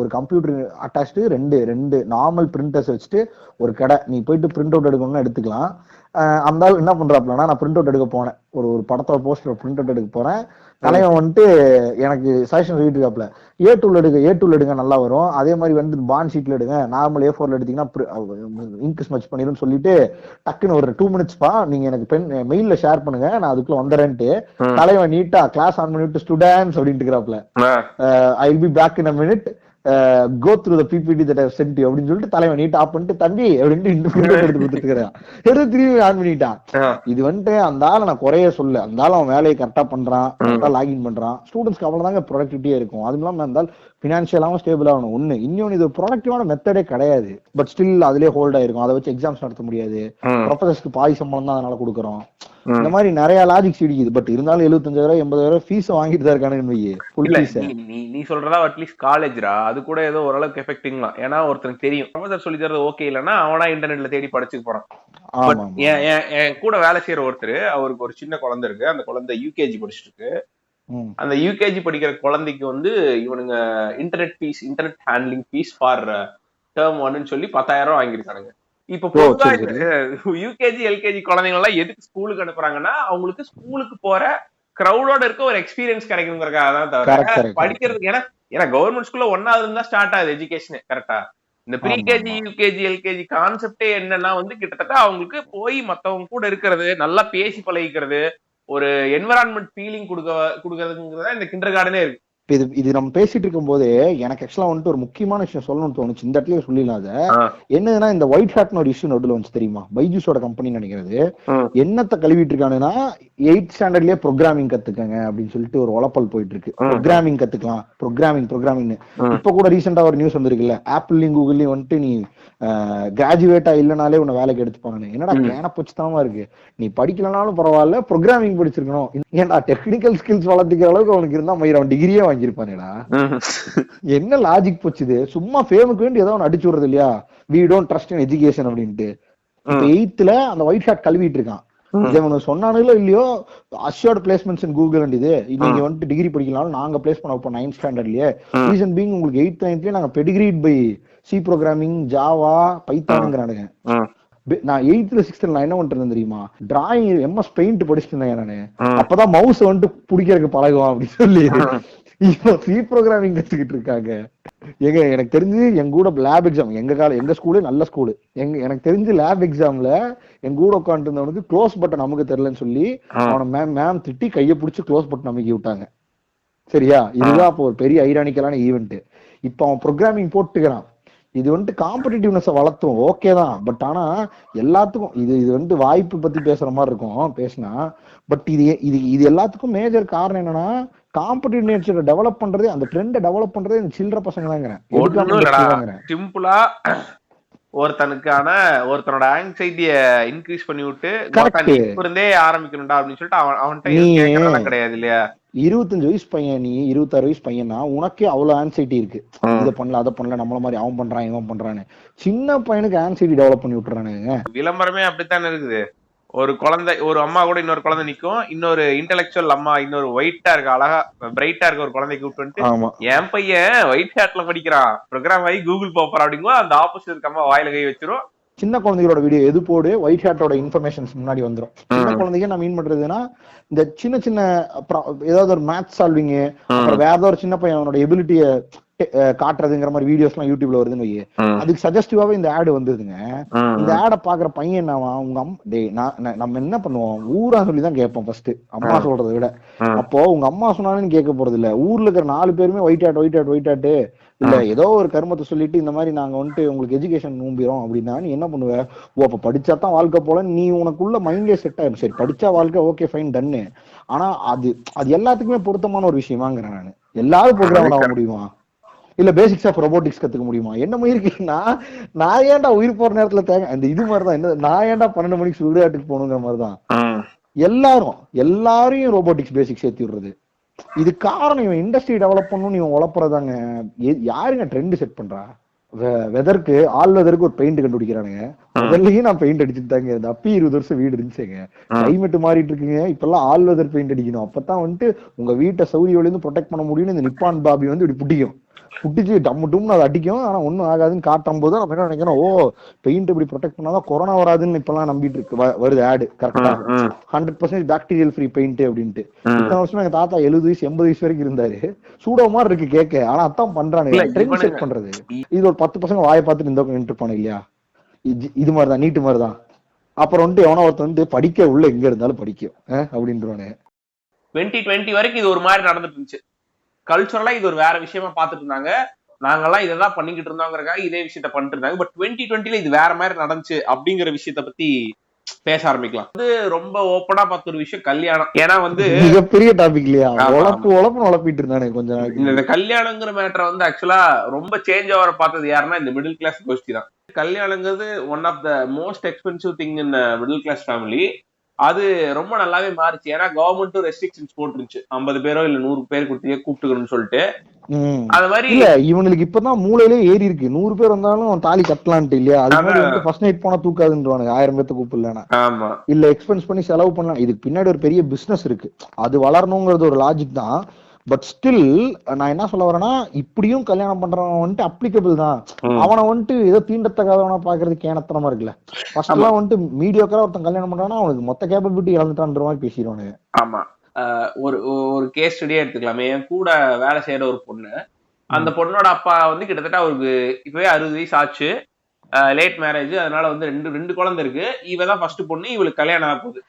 ஒரு கம்ப்யூட்டர் அட்டாச்சு 2 நார்மல் பிரிண்டர்ஸ் வச்சுட்டு ஒரு கடை. நீ போயிட்டு பிரிண்ட் அவுட் எடுக்கணும்னு எடுத்துக்கலாம். அந்த ஆள் என்ன பண்றாப்லன்னா நான் பிரிண்ட் அவுட் எடுக்க போனேன், ஒரு படத்தோட போஸ்டர் பிரிண்ட் அவுட் எடுக்க போறேன். தலைவன் வந்துட்டு எனக்கு சஜஷன் சொல்லிட்டு இருக்காப்ல, A2 எடுங்க நல்லா வரும், அதே மாதிரி வந்து பாண்ட் ஷீட்ல எடுங்க, நார்மல் A4 எடுத்தீங்கன்னா இங்க் ஸ்மச் பண்ணிடும் சொல்லிட்டு டக்குன்னு ஒரு 2 மினிட்ஸ்பா நீங்க எனக்கு மெயில்ல ஷேர் பண்ணுங்க நான் அதுக்குள்ள வந்துறேன்ட்டு தலைவன் நீட்டா கிளாஸ் ஆன் பண்ணிட்டு ஸ்டூடெண்ட்ஸ் அப்படின்ட்டு இருக்கிறாப்ல, I will be back in a minute, go through the PPT that I sent you அப்படின்னு சொல்லிட்டு தலைவன் நீட் ஆஃப் பண்ணிட்டு தம்பி அப்படின்ட்டு எடுத்து கொடுத்துட்டு இருக்கிறான். எடுத்து திரும்பி ஆன் பண்ணிட்டான். இது வந்துட்டு அந்த ஆளை நான் குறைய சொல்ல, அந்த ஆள் அவன் வேலையை கரெக்டா பண்றான், கரெக்டா லாகின் பண்றான். ஸ்டூடெண்ட்ஸ்க்கு அவ்வளவுதாங்க ப்ரொடக்டிவிட்டியே இருக்கும். அது இல்லாம இருந்தால் பினான்சியலாவும் ஸ்டேபிள் ஆகணும். ஒண்ணு இன்னொன்னு, இது ப்ரொடக்டிவான மெத்தடே கிடையாது. பட் ஸ்டில் அதுலயே ஹோல்ட் ஆயிருக்கும். அதை வச்சு எக்ஸாம்ஸ் நடத்த முடியாது. ப்ரொஃபசர்ஸ்க்கு பாதி சம்பளம் தான் அதனால கொடுக்குறோம். இந்த மாதிரி நிறைய லாஜிக்ஸ் இடிக்குது. பட் இருந்தாலும் 75,000 80,000 ஃபீஸ் வாங்கிட்டு தான் இருக்கானுங்க. நீ சொல்றதா அட்லீஸ்ட் காலேஜ்ரா, அது கூட ஏதோ ஓரளவுக்கு எஃபெக்டிங்லாம். ஏன்னா ஒருத்தருக்கு தெரியும் ப்ரொஃபசர் சொல்லி தரது ஓகே இல்லைன்னா அவனா இன்டர்நெட்ல தேடி படிச்சுக்க போறான். என் கூட வேலை செய்யற ஒருத்தர், அவருக்கு ஒரு சின்ன குழந்தை இருக்கு. அந்த குழந்தை யூகேஜி படிச்சுட்டு இருக்கு. அந்த யூகேஜி படிக்கிற குழந்தைக்கு வந்து இவனுங்க internet handling fees for term 1 சொல்லி 10,000 வாங்கியிருக்கானுங்க. இப்ப பொதுவா யூகேஜி எல்கேஜி குழந்தைங்க எல்லாம் எதுக்கு ஸ்கூலுக்கு அனுப்புறாங்கன்னா, அவங்களுக்கு ஸ்கூலுக்கு போற கிரௌடோட இருக்க ஒரு எக்ஸ்பீரியன்ஸ் கிடைக்கணுங்கிறதுக்காக தான் தவிர படிக்கிறதுக்கு. ஏன்னா கவர்மெண்ட் ஸ்கூல்ல 1வது இருந்தா ஸ்டார்ட் ஆகுது எஜுகேஷன் கரெக்டா. இந்த ப்ரீகேஜி யூகேஜி எல்கேஜி கான்செப்டே என்னன்னா வந்து கிட்டத்தட்ட அவங்களுக்கு போய் மத்தவங்க கூட இருக்கிறது, நல்லா பேசி பழகிக்கிறது, ஒரு என்விரான்மெண்ட் ஃபீலிங் கொடுக்கறதுங்கிறதா இந்த கிண்டர் கார்டனே இருக்கு. இது நம்ம பேசிட்டு இருக்கும் போதே எனக்கு ஆக்சுவலா வந்துட்டு ஒரு முக்கியமான விஷயம் சொல்லணும்னு தோணுச்சு. இந்த இடத்துல சொல்லிடலாம். என்னதுன்னா, இந்த ஒயிட் ஹேட்னு ஒரு இஷ்யூ நடுவில் வந்து தெரியுமா, பைஜூஸோட கம்பெனி நினைக்கிறது என்னத்தை கழுவிட்டு இருக்கானுன்னா, 8th ஸ்டாண்டர்ட்லயே ப்ரோக்ராமிங் கத்துக்கங்க அப்படின்னு சொல்லிட்டு ஒரு உழப்பல் போயிட்டு இருக்கு. ப்ரோக்ராமிங் கத்துக்கலாம், ப்ரோக்ராமிங்னு. இப்ப கூட ரீசெண்டா ஒரு நியூஸ் வந்திருக்குல்ல, ஆப்பிள்லயும் கூகுள்லயும் வந்துட்டு நீ கிராஜுவேட்டா இல்லனாலே உன்னை வேலைக்கு எடுத்துப்பாங்க. என்னடா கேன போச்சுத்தனமா இருக்கு. நீ படிக்கலனாலும் பரவாயில்ல, ப்ரோக்ராமிங் படிச்சிருக்கணும். ஏன்டா டெக்னிக்கல் ஸ்கில்ஸ் வளர்த்துக்கிற அளவுக்கு அவனுக்கு இருந்தா அவன் டிகிரியே வாங்கியிருப்பானேடா. என்ன லாஜிக் போச்சுது. சும்மா ஃபேமுக்கு வேண்டி ஏதோ ஒன்று அடிச்சு விடுறது இல்லையா, we don't trust in education அப்படின்ட்டு. 8th அந்த ஒயிட் ஷாட் கழுவிட்டு இருக்கான். சொன்னானுங்களோ இல்லையோ, assured placements in Google and இது நீங்க வந்துட்டு டிகிரி படிக்கலாம் நாங்க பிளேஸ் பண்ண வைப்போம் 9th ஸ்டாண்டர்ட்லயே. ரீசன் பீங் உங்களுக்கு 8th 9th நாங்க பெடிகிரீட் பை சி ப்ரோக்ராமிங், ஜாவா, பைத்தானுங்கிறானுங்க. நான் 8th 6th நான் என்ன பண்ணிட்டு இருந்தேன் தெரியுமா, டிராயிங் MS பெயிண்ட் படிச்சுட்டு இருந்தேன் நானு. அப்பதான் மவுஸ் வந்துட்டு பிடிக்கிறதுக்கு பழகுவான் அப்படின்னு சொல்லி இப்போ சி ப்ரோக்ராமிங் கத்துக்கிட்டு இருக்காங்க. எனக்கு தெரிஞ்சு எங்க கூட லேப் எக்ஸாம், எங்க ஸ்கூலே நல்ல ஸ்கூலு, எனக்கு தெரிஞ்சு லேப் எக்ஸாம்ல எங்க கூட உட்காந்து இருந்தவனுக்கு க்ளோஸ் பட்டன் நமக்கு தெரியலன்னு சொல்லி அவனை மேம் திட்டி கையை பிடிச்சி க்ளோஸ் பட்டன் அமைக்கி விட்டாங்க. சரியா, இதுதான் அப்போ ஒரு பெரிய ஐரானிக்கலான ஈவெண்ட். இப்ப அவன் ப்ரோக்ராமிங் போட்டுக்கிறான். இது வந்துட்டு காம்படிட்டிவ்னஸ் வளர்த்தும் ஓகே தான். பட் ஆனா எல்லாத்துக்கும் இது வந்துட்டு வாய்ப்பு பத்தி பேசுற மாதிரி இருக்கும் பேசினா. பட் இது எல்லாத்துக்கும் மேஜர் காரணம் என்னன்னா, காம்படிட்டிவ் நேச்சரை டெவலப் பண்றது, அந்த ட்ரெண்டை டெவலப் பண்றதே இந்த சில்லற பசங்க தாங்கிறேன். சிம்பிளா ஒருத்தனோட ஆங்ஸைட்டிய இன்க்ரீஸ் பண்ணி விட்டு இருந்தே ஆரம்பிக்கணும்டா அப்படின்னு சொல்லிட்டு அவன்கிட்ட கிடையாது இல்லையா. 25 வயசு பையன், நீ 26 வயசு பையனா, உனக்கே அவ்வளவு ஆன்சைட்டி இருக்கு. இதை பண்ணல அதை பண்ணல, நம்மள மாதிரி அவன் பண்றான் இவன் பண்றான்னு. சின்ன பையனுக்கு ஆன்சைட்டி டெவலப் பண்ணி விட்டுறானுங்க. விளம்பரமே அப்படித்தானே இருக்குது. ஒரு குழந்தை, ஒரு அம்மா கூட இன்னொரு குழந்தை நிக்கும், இன்னொரு இன்டெலெக்சுவல் அம்மா, இன்னொரு ஒயிட்டா இருக்க அழகா பிரைட்டா இருக்க ஒரு குழந்தைக்கு கூப்பிட்டு, என் பையன் ஒயிட் ஹேட்ல படிக்கிறான், ப்ரோக்ராம் ஆகி கூகுள் போறான் அப்படிங்கும்போது அந்த ஆப்போசிட் இருக்க அம்மா வாயில கை வச்சிரும். சின்ன குழந்தைகளோட வீடியோ எது போடு, ஒயிட் ஹேட்டோட இன்ஃபர்மேஷன்ஸ் முன்னாடி வந்துடும். சின்ன குழந்தைங்க நான் மீன் பண்றதுன்னா, இந்த சின்ன சின்ன ஏதாவது ஒரு மேத்ஸ் சால்விங், அப்புறம் வேற ஏதாவது ஒரு சின்ன பையன் அவனோட எபிலிட்டிய காட்டுறதுங்கிற மாதிரி வீடியோஸ் எல்லாம் யூடியூப்ல வருதுன்னு வை, அதுக்கு சஜஸ்டிவாவே இந்த ஆடு வந்துருதுங்க. இந்த ஆடை பாக்குற பையன் என்னவா, உங்க நம்ம என்ன பண்ணுவோம், ஊரா சொல்லிதான் கேட்போம் ஃபர்ஸ்ட், அம்மா சொல்றதை விட. அப்போ உங்க அம்மா சொன்னாலும் கேட்க போறது இல்ல. ஊர்ல இருக்கிற 4 பேருமே ஒயிட் ஹேட் இல்ல ஏதோ ஒரு கர்மத்தை சொல்லிட்டு இந்த மாதிரி நாங்க வந்துட்டு உங்களுக்கு எஜுகேஷன் நூம்பிரோம் அப்படின்னா நீ என்ன பண்ணுவ, ஓ அப்ப படிச்சாதான் வாழ்க்கை போல நீ உனக்குள்ள மைண்ட்லே செட் ஆயிடும். சரி படிச்சா வாழ்க்கை ஓகே ஃபைன் டன்னு. ஆனா அது எல்லாத்துக்குமே பொருத்தமான ஒரு விஷயமாங்கிறேன் நானு. எல்லாரும் ப்ரோக்ராமர் ஆக முடியுமா, இல்ல பேசிக்ஸ் ஆஃப் ரொபோட்டிக்ஸ் கத்துக்க முடியுமா? என்ன முயற்சினா, நான் ஏன்டா உயிர் போற நேரத்துல அந்த இது மாதிரிதான் என்ன, நான் ஏன்டா 12 மணிக்கு விளையாட்டுக்கு போகணுங்கிற மாதிரிதான் எல்லாரையும் ரோபோட்டிக்ஸ் பேசிக்ஸ் ஏத்தி விடுறது. இது காரணம் இவன் இண்டஸ்ட்ரி டெவலப் பண்ணணும், இவன் உழப்புறதாங்க. யாருங்க ட்ரெண்ட் செட் பண்றா? வெதருக்கு ஆல் வெதருக்கு ஒரு பெயிண்ட் கண்டுபிடிக்கிறானுங்க. முதல்லயும் நான் பெயிண்ட் அடிச்சுட்டு தாங்க இருந்தேன். அப்பயும் 20 வருஷம் வீடு இருந்துச்சுங்க. கிளைமேட் மாறிட்டு இருக்குங்க. இப்பெல்லாம் ஆல் வெதர் பெயிண்ட் அடிக்கணும். அப்பதான் வந்துட்டு உங்க வீட்டை சூரிய ஒளிந்து ப்ரொடெக்ட் பண்ண முடியும்னு இந்த நிப்பான் பாபி வந்து இப்படி புட்டிச்சு டம்முன்னு அது அடிக்கும். ஆனா ஒன்னும் ஆகாதுன்னு காட்டும் போது நம்ம என்ன நினைக்கிறோம், ஓ பெயிண்ட் இப்படி ப்ரொடெக்ட் பண்ணாதான் கொரோனா வராதுன்னு இப்பெல்லாம் நம்பிட்டு இருக்கு. வருது ஆடு கரெக்டா 100% பாக்டீரியல் ஃப்ரீ பெயிண்ட் அப்படின்ட்டு. இத்தனை வருஷம் எங்க தாத்தா 70 வயசு 80 வயசு வரைக்கும் இருந்தாரு. சூட மாதிரி இருக்கு கேட்க. ஆனா அதான் பண்றானுங்க, ட்ரெண்ட் செட் பண்றது. இது ஒரு 10 பசங்க வாயை பார்த்துட்டு இந்த நின்று இருப்பானு இல்லையா, இது மாதிரிதான் நீட்டு மாதிரிதான். அப்புறம் வந்துட்டு எவனோ ஒருத்தர் வந்து படிக்க உள்ள எங்க இருந்தாலும் படிக்கும் அப்படின்றானு. 2020 வரைக்கும் இது ஒரு மாதிரி நடந்துட்டு இருந்துச்சு. கல்ச்சுரலா இது ஒரு வேற விஷயமா பாத்துட்டு இருந்தாங்க. நாங்கெல்லாம் இதெல்லாம் பண்ணிக்கிட்டு இருந்தோங்கிறக்காக இதே விஷயத்த பண்ணிட்டு இருந்தாங்க. பட் 2020 இது வேற மாதிரி நடந்துச்சு அப்படிங்கிற விஷயத்த பத்தி பேச ஆரம்பிக்கலாம். ரொம்ப ஓப்பனா பார்த்த ஒரு விஷயம் கல்யாணம். ஏன்னா மிகப்பெரிய டாபிக் இல்லையா, உழப்பிட்டு இருந்தானே கொஞ்சம். இந்த கல்யாணங்கிற மேட்டரை ஆக்சுவலா ரொம்ப சேஞ்ச் ஆகிற பார்த்தது யாருன்னா இந்த மிடில் கிளாஸ் கோஷ்டி தான். கல்யாணங்கிறது one of the most expensive thing in middle class family. அது ரொம்ப நல்லாவே மாறிச்சு. ஏன்னா கவர்மெண்ட்டும் ரெஸ்ட்ரிக்ஷன்ஸ் போட்டுருச்சு, 50 பேரோ இல்ல 100 பேர் கூப்பிட்டுக்கணும்னு சொல்லிட்டு. அது மாதிரி இல்ல இவங்களுக்கு இப்பதான் மூளையிலே ஏறி இருக்கு, 100 பேர் வந்தாலும் தாலி கட்டலான்ட்டு இல்லையா. அது மாதிரி ஃபர்ஸ்ட் நைட் போனா தூக்காதுன்றானுங்க, 1000 பேர்த்து கூப்பிடலனா. ஆமா, இல்ல எக்ஸ்பென்ஸ் பண்ணி செலவு பண்ணலாம். இதுக்கு பின்னாடி ஒரு பெரிய பிசினஸ் இருக்கு, அது வளரணுங்கிறது ஒரு லாஜிக் தான். பட் ஸ்டில் நான் என்ன சொல்ல வரேன்னா, இப்படியும் கல்யாணம் பண்றவன் அப்ளிகபிள் தான். அவனை ஏதோ தீண்டத்தகாதவனா பாக்குறது கேனத்தனமா இருக்குல்ல. ஃபர்ஸ்ட் எல்லாம் மீடியோக்கரா ஒருத்தன் கல்யாணம் பண்றான்னா அவனுக்கு மொத்த கேப்பபிலிட்டி இழந்துட்டான்ற மாதிரி பேசிடுவானுங்க. ஆமா, ஒரு கேஸ் ஸ்டடியே எடுத்துக்கலாமே. என் கூட வேலை செய்யற ஒரு பொண்ணு, அந்த பொண்ணோட அப்பா கிட்டத்தட்ட அவருக்கு இப்பவே 60 வயசு ஆச்சு, லேட் மேரேஜ். அதனால ரெண்டு குழந்தை இருக்கு. இவதான் ஃபர்ஸ்ட் பொண்ணு, இவளுக்கு கல்யாணம் ஆக போகுது.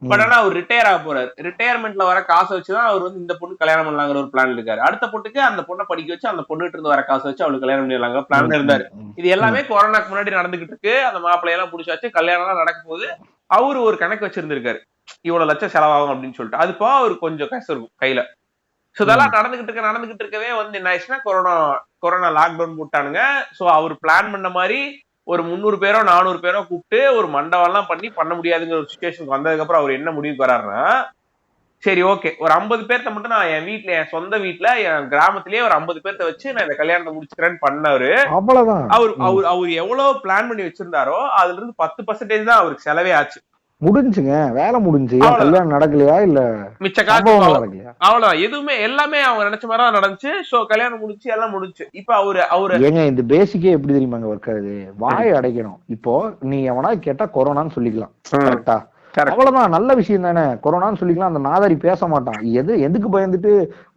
பட் ஆனா அவர் ரிட்டையர் ஆக போறாரு. ரிட்டையர்மெண்ட்ல வர காசை வச்சுதான் அவர் இந்த பொண்ணு கல்யாணம் பண்ணலாங்கிற ஒரு பிளான் இருக்காரு. அடுத்த பொண்ணுக்கு அந்த பொண்ணை படிக்க வச்சு அந்த பொண்ணுட்டு இருந்து வர காசை வச்சு அவளுக்கு கல்யாணம் பண்ணிடலாங்க பிளான் இருந்தாரு. இது எல்லாமே கொரோனாக்கு முன்னாடி நடந்துகிட்டு இருக்கு. அந்த மாப்பிள்ளையெல்லாம் பிடிச்சாச்சு, கல்யாணம் எல்லாம் நடக்க போகுது. அவரு ஒரு கணக்கு வச்சிருந்திருக்காரு, இவ்வளவு லட்சம் செலவாகும் அப்படின்னு சொல்லிட்டு. அது போக அவருக்கு கொஞ்சம் காசு இருக்கும் கையில. சோ இதெல்லாம் நடந்துகிட்டு இருக்கவே என்ன ஆயிடுச்சுன்னா கொரோனா லாக்டவுன் போட்டானுங்க. சோ அவர் பிளான் பண்ண மாதிரி ஒரு 300 பேரோ 400 பேரோ கூப்பிட்டு ஒரு மண்டபம் எல்லாம் பண்ண முடியாதுங்கிற ஒரு சிச்சுவேஷனுக்கு வந்ததுக்கு அப்புறம் அவர் என்ன முடிவுக்கு வர்றாருன்னா, சரி ஓகே ஒரு 50 பேர்த்த மட்டும் நான் என் வீட்டுல, என் சொந்த வீட்டுல, என் கிராமத்திலேயே ஒரு 50 பேர்த்த வச்சு நான் இந்த கல்யாணத்தை முடிச்சுக்கிறேன்னு பண்ணாரு. அவர் எவ்வளவு பிளான் பண்ணி வச்சிருந்தாரோ அதுல இருந்து 10% தான் அவருக்கு செலவே ஆச்சு. முடிஞ்சுங்க, வேலை முடிஞ்சு. கல்யாணம் நடக்கலையா இல்ல மிச்ச காசு அவ்வளவுதான். எதுவுமே எல்லாமே அவங்க நினைச்ச மாதிரி நடந்துச்சு. சோ கல்யாணம் முடிச்சு எல்லாம் முடிச்சு. இப்ப அவரு ஏங்க இந்த பேசிக்கே எப்படி தெரியுமாங்க ஒர்க் ஆகுது, வாயை அடைக்கணும். இப்போ நீ எவனா கேட்டா கொரோனான்னு சொல்லிக்கலாம், கரெக்டா? அவ்வளவுதான், நல்ல விஷயம் தானே, கொரோனான்னு சொல்லிக்கலாம். அந்த நாதாரி பேச மாட்டான். எதுக்கு பயந்துட்டு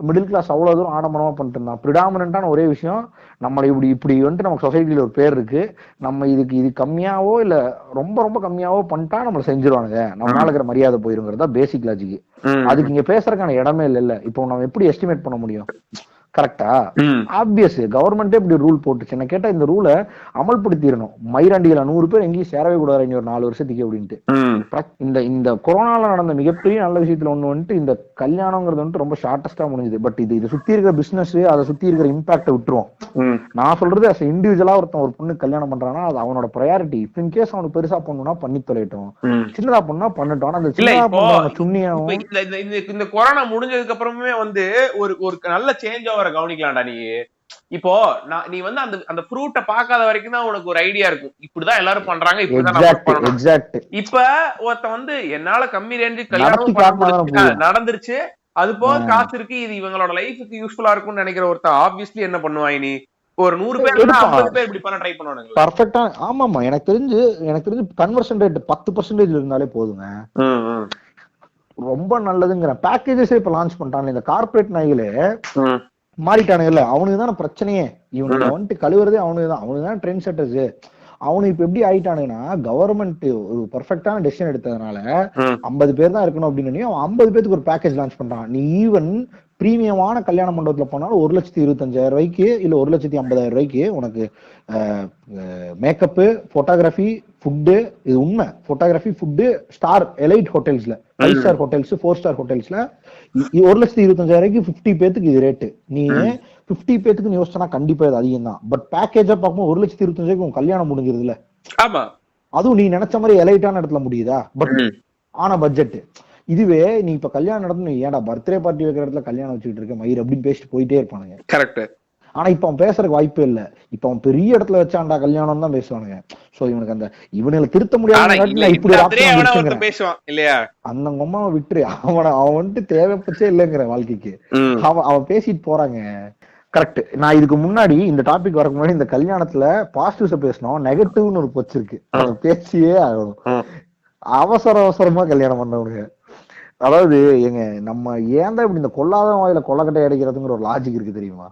மிடில் கிளாஸ் அவ்வளவு தூரம் ஆடம்பரமா பண்ணிட்டு இருந்தான். பிரிடாமினான ஒரே விஷயம், நம்மளை இப்படி நமக்கு சொசைட்டில ஒரு பேர் இருக்கு, நம்ம இது கம்மியாவோ இல்ல ரொம்ப ரொம்ப கம்மியாவோ பண்ணிட்டா நம்மள செஞ்சிருவானுங்க, நம்மளால இருக்கிற மரியாதை போயிருங்கிறதா பேசிக் லாஜிக். அதுக்கு இங்க பேசுறதுக்கான இடமே இல்ல. இப்போ நம்ம எப்படி எஸ்டிமேட் பண்ண முடியும், கரெக்டா? ஆப்வியஸ் கவர்மெண்டே இப்படி ரூல் போட்டுச்சு. என்ன கேட்டா இந்த ரூலை அமல்படுத்திடணும். மயிராண்டிகளை 100 பேர் எங்கேயும் சேரவே கூடாது இனி ஒரு 4 வருஷத்துக்கு அப்படின்ட்டு. இந்த கொரோனால நடந்த மிகப்பெரிய நல்ல விஷயத்துல இந்த கல்யாணங்கிறது ரொம்ப ஷார்டஸ்டா முடிஞ்சது. பட் இது சுத்தி இருக்கிற பிசினஸ், அதை சுத்தி இருக்கிற இம்பாக்ட விட்டுருவோம். நான் சொல்றது அஸ் இண்டிவிஜுவலா ஒருத்தன் ஒரு பொண்ணு கல்யாணம் பண்றான்னா அது அவனோட ப்ரையாரிட்டி. இப் இன் கேஸ் அவனுக்கு பெருசா பண்ணணும்னா பண்ணி தொலைட்டோம், சின்னதா பண்ணா பண்ணட்டும். அந்த சின்னதா சுண்ணியாவும் இந்த கொரோனா முடிஞ்சதுக்கு அப்புறமே ஒரு நல்ல சேஞ்ச் ஓவர கவனிக்கலாம்டா. நீ இப்போ நீ அந்த ஃப்ரூட்ட பாக்காத வரைக்கும் தான் உனக்கு ஒரு ஐடியா இருக்கும், இப்படிதான் எல்லாரும் பண்றாங்க, இப்படிதான். இப்ப ஒருத்த என்னால கம்மி ரேஞ்சு கல்யாணம் நடந்துருச்சு, அது போக காசு இருக்கு, இது இவங்களோட லைஃபுக்கு யூஸ்ஃபுல்லா இருக்கும்னு நினைக்கிற ஒருத்தன் ஆப்வியஸ்லி என்ன பண்ணுவாய், நீ ஒரு 100 பேர் 50 பேர் இப்படி பண்ண ட்ரை பண்ணுவானுங்க. பர்ஃபெக்ட்டா. ஆமாமா, எனக்கு தெரிஞ்சு கன்வர்ஷன் ரேட் 10% இருந்தாலே போதுங்க, ரொம்ப நல்லதுங்கிற. பேக்கேஜஸ் இப்ப லான்ச் பண்ணிட்டாங்க. இந்த கார்பரேட் நாய்களே மாறிட்டானுங்கல்ல, அவனுக்கு தானே பிரச்சனையே. இவனுக்கு கழுவுறதே அவனுக்கு தான் ட்ரெண்ட் செட்டர்ஸ். அவனுக்கு இப்ப எப்படி ஆயிட்டானுங்கன்னா, கவர்மெண்ட் ஒரு பெர்ஃபெக்டான டெசிஷன் எடுத்ததுனால 50 பேர் தான் இருக்கணும் அப்படின்னு அவன் 50 பேருக்கு ஒரு பேக்கேஜ் லான்ச் பண்றான். நீ ஈவன் பிரீமியமான கல்யாண மண்டபத்துல போனாலும் 1,25,000 ரூபாய்க்கு இல்ல 1,50,000 ரூபாய்க்கு உனக்கு மேக்கப்பு, போட்டோகிராஃபி, ஃபுட்டு. இது உண்மை, போட்டோகிராஃபி, ஃபுட்டு, ஸ்டார் எலைட் ஹோட்டல்ஸ்ல, 5 ஸ்டார் ஹோட்டல்ஸ், 4 ஸ்டார் ஹோட்டல்ஸ்ல 1,25,000 ரூபாய்க்கு 50 பேத்துக்கு இது ரேட்டு. நீ 50 பேத்துக்கு யோசிச்சா கண்டிப்பா இது அதிகம் தான். பட் பேக்கேஜா பார்க்கும்போது 1,25,000 உங்க கல்யாணம் முடிஞ்சிருதுல. ஆமா, அதுவும் நீ நினைச்ச மாதிரி எலைட்டான இடத்துல முடியுதா, பட் ஆன பட்ஜெட். இதுவே நீ இப்ப கல்யாணம் நடந்து ஏன்டா பர்த்டே பார்ட்டி வைக்கிற இடத்துல கல்யாணம் வச்சுக்கிட்டு இருக்க மயிர் அப்படின்னு பேசிட்டு போயிட்டே இருப்பானுங்க. கரெக்ட். ஆனா இப்ப அவன் பேசுறதுக்கு வாய்ப்பே இல்ல. இப்ப அவன் பெரிய இடத்துல வச்சான்டா கல்யாணம் தான் பேசுவானுங்க. சோ இவனுக்கு இவனுல திருத்த முடியாது, இப்படி பேசுவான் இல்லையா, அந்த அம்மாவை விட்டுரு. அவன் தேவைப்பச்சே இல்லைங்கிற வாழ்க்கைக்கு அவன் பேசிட்டு போறாங்க. கரெக்ட். நான் இதுக்கு முன்னாடி இந்த டாபிக் வரக்கு முன்னாடி இந்த கல்யாணத்துல பாசிட்டிவ்ஸ் பேசணும், நெகட்டிவ்னு ஒரு பொச்சு இருக்கு, பேசியே ஆகணும். அவசரமா கல்யாணம் பண்ணவனுங்க. அதாவது நம்ம ஏன் தான் இப்படி இந்த கொல்லாத வாயில கொள்ளக்கட்டை அடைக்கிறதுங்கிற ஒரு லாஜிக் இருக்கு தெரியுமா?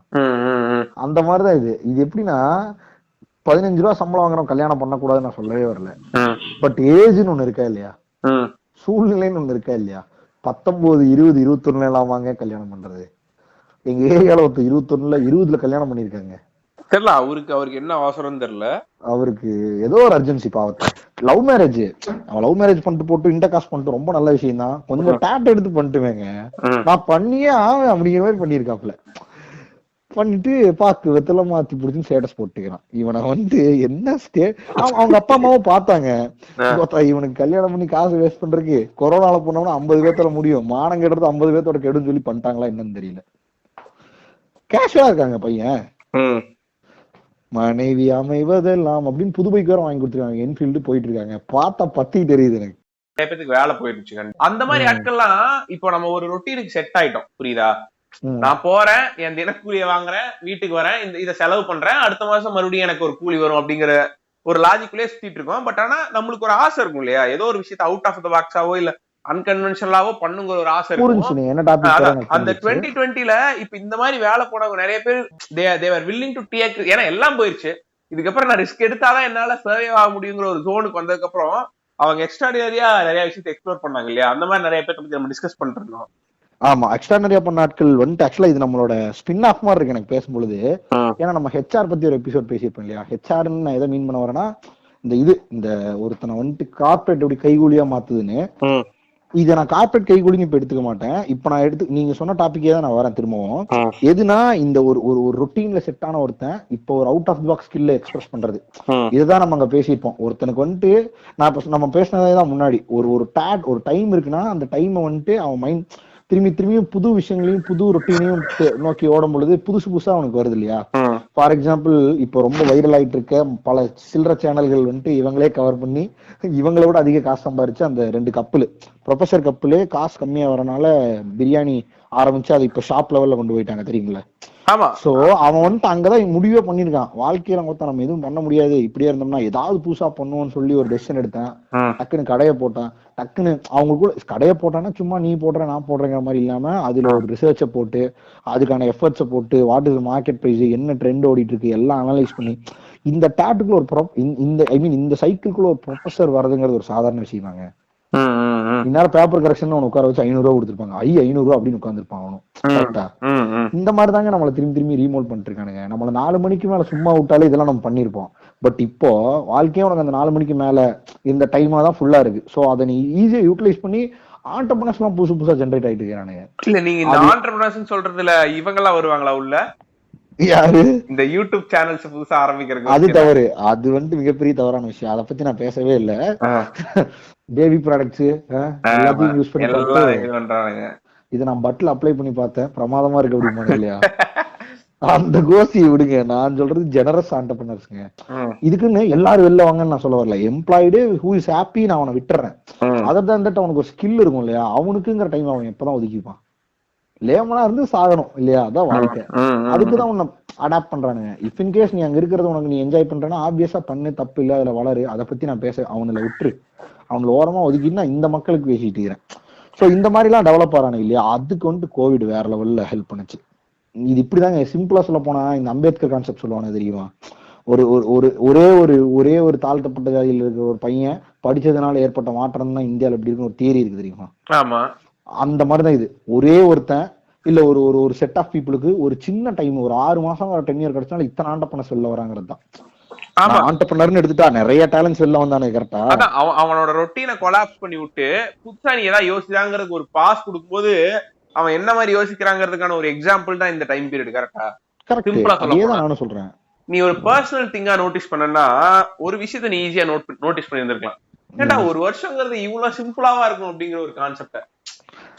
அந்த மாதிரிதான் இது எப்படின்னா, 15 ரூபா சம்பளம் வாங்குறோம் கல்யாணம் பண்ணக்கூடாதுன்னு நான் சொல்லவே வரல. பட் ஏஜ்னு ஒண்ணு இருக்கா இல்லையா, சூழ்நிலைன்னு ஒண்ணு இருக்கா இல்லையா? 19, 20, 21 எல்லாம் வாங்க கல்யாணம் பண்றது. எங்க ஏரியால ஒருத்தர் 21ல 20ல கல்யாணம் பண்ணிருக்காங்க. தெரியல அவருக்கு என்ன அவசரம் தெரியல. அவருக்கு ஏதோ ஒரு அர்ஜென்சி பாவத்தை. லவ் மேரேஜ், அவன் லவ் மேரேஜ் பண்ணிட்டு போட்டு இன்டர் காஸ்ட் பண்ணிட்டு ரொம்ப நல்ல விஷயம் தான், கொஞ்சம் டேட் எடுத்து பண்ணிட்டுவேங்க. நான் பண்ணியே ஆவேன் அப்படிங்கிற மாதிரி பண்ணிருக்காப்ல. பண்ணிட்டு பாக்கு வெத்தல மாத்தி பிடிச்சி ஸ்டேட்டஸ் போட்டுக்கிறான். இவனை என்ன அவங்க அப்பா அம்மாவும் பார்த்தாங்க, இவனுக்கு கல்யாணம் பண்ணி காசு வேஸ்ட் பண்றதுக்கு கொரோனால போனோம்னா 50 பேர்த்தோட முடியும், மானம் கெடுத்து 50 பேர்த்தோட கெடுன்னு சொல்லி பண்ணிட்டாங்களா என்னன்னு தெரியல. கேஷுவலா இருக்காங்க பையன். மனைவி அமைவதெல்லாம் அப்படின்னு புது பைக் வேற வாங்கி கொடுத்துருக்காங்க, என்ஃபீல்டு போயிட்டு இருக்காங்க. பார்த்தா பத்தி தெரியுது எனக்கு. நிறைய பேருக்கு வேலை போயிடுச்சு. அந்த மாதிரி ஆட்கள்லாம் இப்போ நம்ம ஒரு ரொட்டீனுக்கு செட் ஆயிட்டோம், புரியுதா? நான் போறேன், என் தினக்கூலிய வாங்குறேன், வீட்டுக்கு வரேன், இதை செலவு பண்றேன், அடுத்த மாசம் மறுபடியும் எனக்கு ஒரு கூலி வரும் அப்படிங்கிற ஒரு லாஜிக்குள்ளே சுத்திட்டு இருக்கோம். பட் ஆனா நம்மளுக்கு ஒரு ஆசை இருக்கும் இல்லையா, ஏதோ ஒரு விஷயத்த அவுட் ஆஃப் த பாக்ஸாவோ இல்ல அன்கன்வென்ஷனலாவோ பண்ணுங்கிற ஒரு ஆசை இருக்கும். அந்த 2020ல இப்ப இந்த மாதிரி வேலை போனவங்க நிறைய பேர் they were willing to take, ஏன்னா எல்லாம் போயிருச்சு, இதுக்கப்புறம் நான் ரிஸ்க் எடுத்தாதான் என்னால சர்வே ஆக முடியுங்கிற ஒரு ஜோனுக்கு வந்ததுக்கு அப்புறம் அவங்க எக்ஸ்ட்ராடினரியா நிறைய விஷயத்தை எக்ஸ்ப்ளோர் பண்ணாங்க இல்லையா. அந்த மாதிரி நிறைய பேர் பத்தி நம்ம டிஸ்கஸ் பண்ணிட்டு இருந்தோம். ஆமா, எக்ஸ்ட்ராடினரியா பண்ண ஆட்கள் ஆக்சுவலா இது நம்மளோட ஸ்பின் ஆஃப் மாதிரி இருக்கு எனக்கு பேசும்பொழுது. ஏன்னா நம்ம ஹெச்ஆர் பத்தி ஒரு எபிசோட் பேசியிருப்போம் இல்லையா. ஹெச்ஆர்ன்னு நான் எதை மீன் பண்ண வரேன்னா, இந்த ஒருத்தனை கார்பரேட் எப்படி கைகூலியா மாத்துதுன்னு, இதை நான் கார்பரேட் கைகூலின்னு இப்ப எடுத்துக்க மாட்டேன். இப்ப நான் நீங்க சொன்ன டாபிக்கே தான் நான் வரேன் திரும்பவும். எதுனா இந்த ஒரு ரொட்டீன்ல செட் ஆன ஒருத்தன் இப்போ ஒரு அவுட் ஆஃப் தி பாக்ஸ் ஸ்கில்ல எக்ஸ்பிரஸ் பண்றது, இதுதான் நம்ம அங்க பேசியிருப்போம். ஒருத்தனுக்கு நம்ம பேசினதே தான் முன்னாடி, ஒரு டைம் இருக்குன்னா அந்த டைமை அவன் மைண்ட் திரும்பியும் புது விஷயங்களையும் புது ரொட்டீனையும் நோக்கி ஓடும் பொழுது புதுசா அவனுக்கு வருது இல்லையா. ஃபார் எக்ஸாம்பிள் இப்போ ரொம்ப வைரல் ஆயிட்டு இருக்க பல சில்லற சேனல்கள் இவங்களே கவர் பண்ணி இவங்களோட அதிக காசு சம்பாரிச்சு அந்த 2 கப்பல் ப்ரொஃபசர் கப்பலே காசு கம்மியா வரனால பிரியாணி ஆரம்பிச்சு அதை இப்ப ஷாப் லெவல்ல கொண்டு போயிட்டாங்க தெரியுங்களா. சோ அவன் அங்கதான் முடிவே பண்ணிருக்கான், வாழ்க்கையில நம்ம எதுவும் பண்ண முடியாது, இப்படியே இருந்தோம்னா ஏதாவது புதுசா பண்ணுவோம்னு சொல்லி ஒரு டெசிஷன் எடுத்தேன். டக்குன்னு கடையை போட்டான். டக்குன்னு அவங்களுக்குள்ள கடையை போட்டான்னா சும்மா நீ போடுற நான் போடுறங்கிற மாதிரி இல்லாம அதுல ஒரு ரிசர்ச்சை போட்டு அதுக்கான எஃபர்ட்ஸை போட்டு வாட் இஸ் மார்க்கெட் பிரைஸ், என்ன ட்ரெண்ட் ஓடிட்டு இருக்கு எல்லாம் அனலைஸ் பண்ணி இந்த டேட்டுக்குள்ள இந்த சைக்கிள்குள்ள ஒரு ப்ரொஃபஸர் வர்றதுங்கிறது ஒரு சாதாரண விஷயமாங்க. இந்நேரம் பேப்பர் கரெக்ஷன் உட்கார வச்சு 500 ரூபா கொடுத்துருப்பாங்க, 500 அப்படின்னு உட்காந்துருப்பான் அவனும். கரெக்டா? இந்த மாதிரி தாங்க நம்மளை திரும்பி ரீமோட் பண்ணிட்டு இருக்கானுங்க. நம்மள 4 மணிக்கு மேல சும்மா விட்டாலே இதெல்லாம் நம்ம பண்ணிருப்போம். பட் இப்போ வாழ்க்கையே உனக்கு அந்த 4 மணிக்கு மேல இந்த டைமா தான் ஃபுல்லா இருக்கு. சோ அதை நீ ஈஸியா யூட்டிலைஸ் பண்ணி ஆண்டர்பிரனர்ஸ் எல்லாம் புதுசா ஜெனரேட் ஆயிட்டு இருக்கானுங்க. இல்ல நீங்க இந்த ஆண்டர்பிரனர்ஸ் சொல்றதுல இவங்க எல்லாம் வருவாங்களா உள்ள? யாரு? இந்த யூடியூப் சேனல்ஸ் புதுசா ஆரம்பிக்கிறது அது தவறு. அது மிகப்பெரிய தவறான விஷயம். அதை பத்தி நான் பேசவே இல்ல. பேபி ப்ராடக்ட்ஸ் எல்லாத்தையும் யூஸ் பண்ணி பண்றாங்க. இதை நான் பட்ல அப்ளை பண்ணி பார்த்தேன், பிரமாதமா இருக்கு அப்படிமா இல்லையா. அந்த கோசி விடுங்க, நான் சொல்றது ஜெனரஸ் ஆண்டர்பிரனர்ஸ்ங்க. இதுக்குன்னு எல்லாரும் வெளில வாங்கன்னு நான் சொல்ல வரல. எம்ப்ளாய்டு ஹூ இஸ் ஹாப்பி நான் அவனை விட்டுறேன். அதர் தன் தட் அவனுக்கு ஒரு ஸ்கில் இருக்கும் இல்லையா, அவனுக்குங்கிற டைம் அவன் எப்பதான் ஒதுக்கிப்பான். லேமனா இருந்து சாகணும் இல்லையா, அதான் வாழ்க்கை. அதுக்குதான் உன்னை அடாப்ட் பண்றானுங்க. இஃப் இன் கேஸ் நீ அங்க இருக்கிறது உனக்கு நீ என்ஜாய் பண்றேன்னா ஆப்வியஸா பண்ணு, தப்பு இல்ல, அதுல வளரு. அதை பத்தி நான் அவனுல விட்டுரு, அவனுல ஓரமா ஒதுக்கிட்டு நான் இந்த மக்களுக்கு பேசிட்டு இருக்கிறேன். சோ இந்த மாதிரி எல்லாம் டெவலப் ஆறானு இல்லையா. அதுக்கு கோவிட் வேற லெவல்ல ஹெல்ப் பண்ணுச்சு. இது இப்படிதாங்க சிம்பிளா சொல்ல போனா இந்த அம்பேத்கர் கான்செப்ட் சொல்லுவானு தெரியுமா. ஒரே ஒரு தாழ்த்தப்பட்ட ஜாதியில் இருக்கிற ஒரு பையன் படிச்சதுனால ஏற்பட்ட மாற்றம் தான் இந்தியாவில் எப்படி இருக்குன்னு ஒரு தியரி இருக்கு தெரியுமா. ஆமா, அந்த மாதிரிதான் இது. ஒரே ஒருத்தன் இல்ல ஒரு செட் ஆஃப் பீப்புளுக்கு ஒரு சின்ன டைம், ஒரு 6 மாசம் 10 இயர் கிடைச்சாலும் இத்தனை ஆண்டர்பிரனர்ஸ் வெளில வராங்கிறது தான். ஆண்டர்பிரனர்னு எடுத்துட்டா நிறைய டேலண்ட்ஸ் வெளில வந்தானே. கரெக்டா? அவனோட ரொட்டீனை கொலாப்ஸ் பண்ணி விட்டு புதுசா நீ ஏதாவது யோசிச்சாங்கிறது ஒரு பாஸ் கொடுக்கும்போது அவன் என்ன மாதிரி யோசிக்கிறாங்கிறதுக்கான ஒரு எக்ஸாம்பிள் தான் இந்த டைம் பீரியட். கரெக்டா? சிம்பிளா நானும் சொல்றேன். நீ ஒரு பர்சனல் திங்கா நோட்டீஸ் பண்ணனா ஒரு விஷயத்த நீ ஈஸியா நோட்டீஸ் பண்ணி இருந்திருக்கலாம். ஏன்டா ஒரு வருஷங்கிறது இவ்வளவு சிம்பிளாவா இருக்கும் அப்படிங்கிற ஒரு கான்செப்ட்.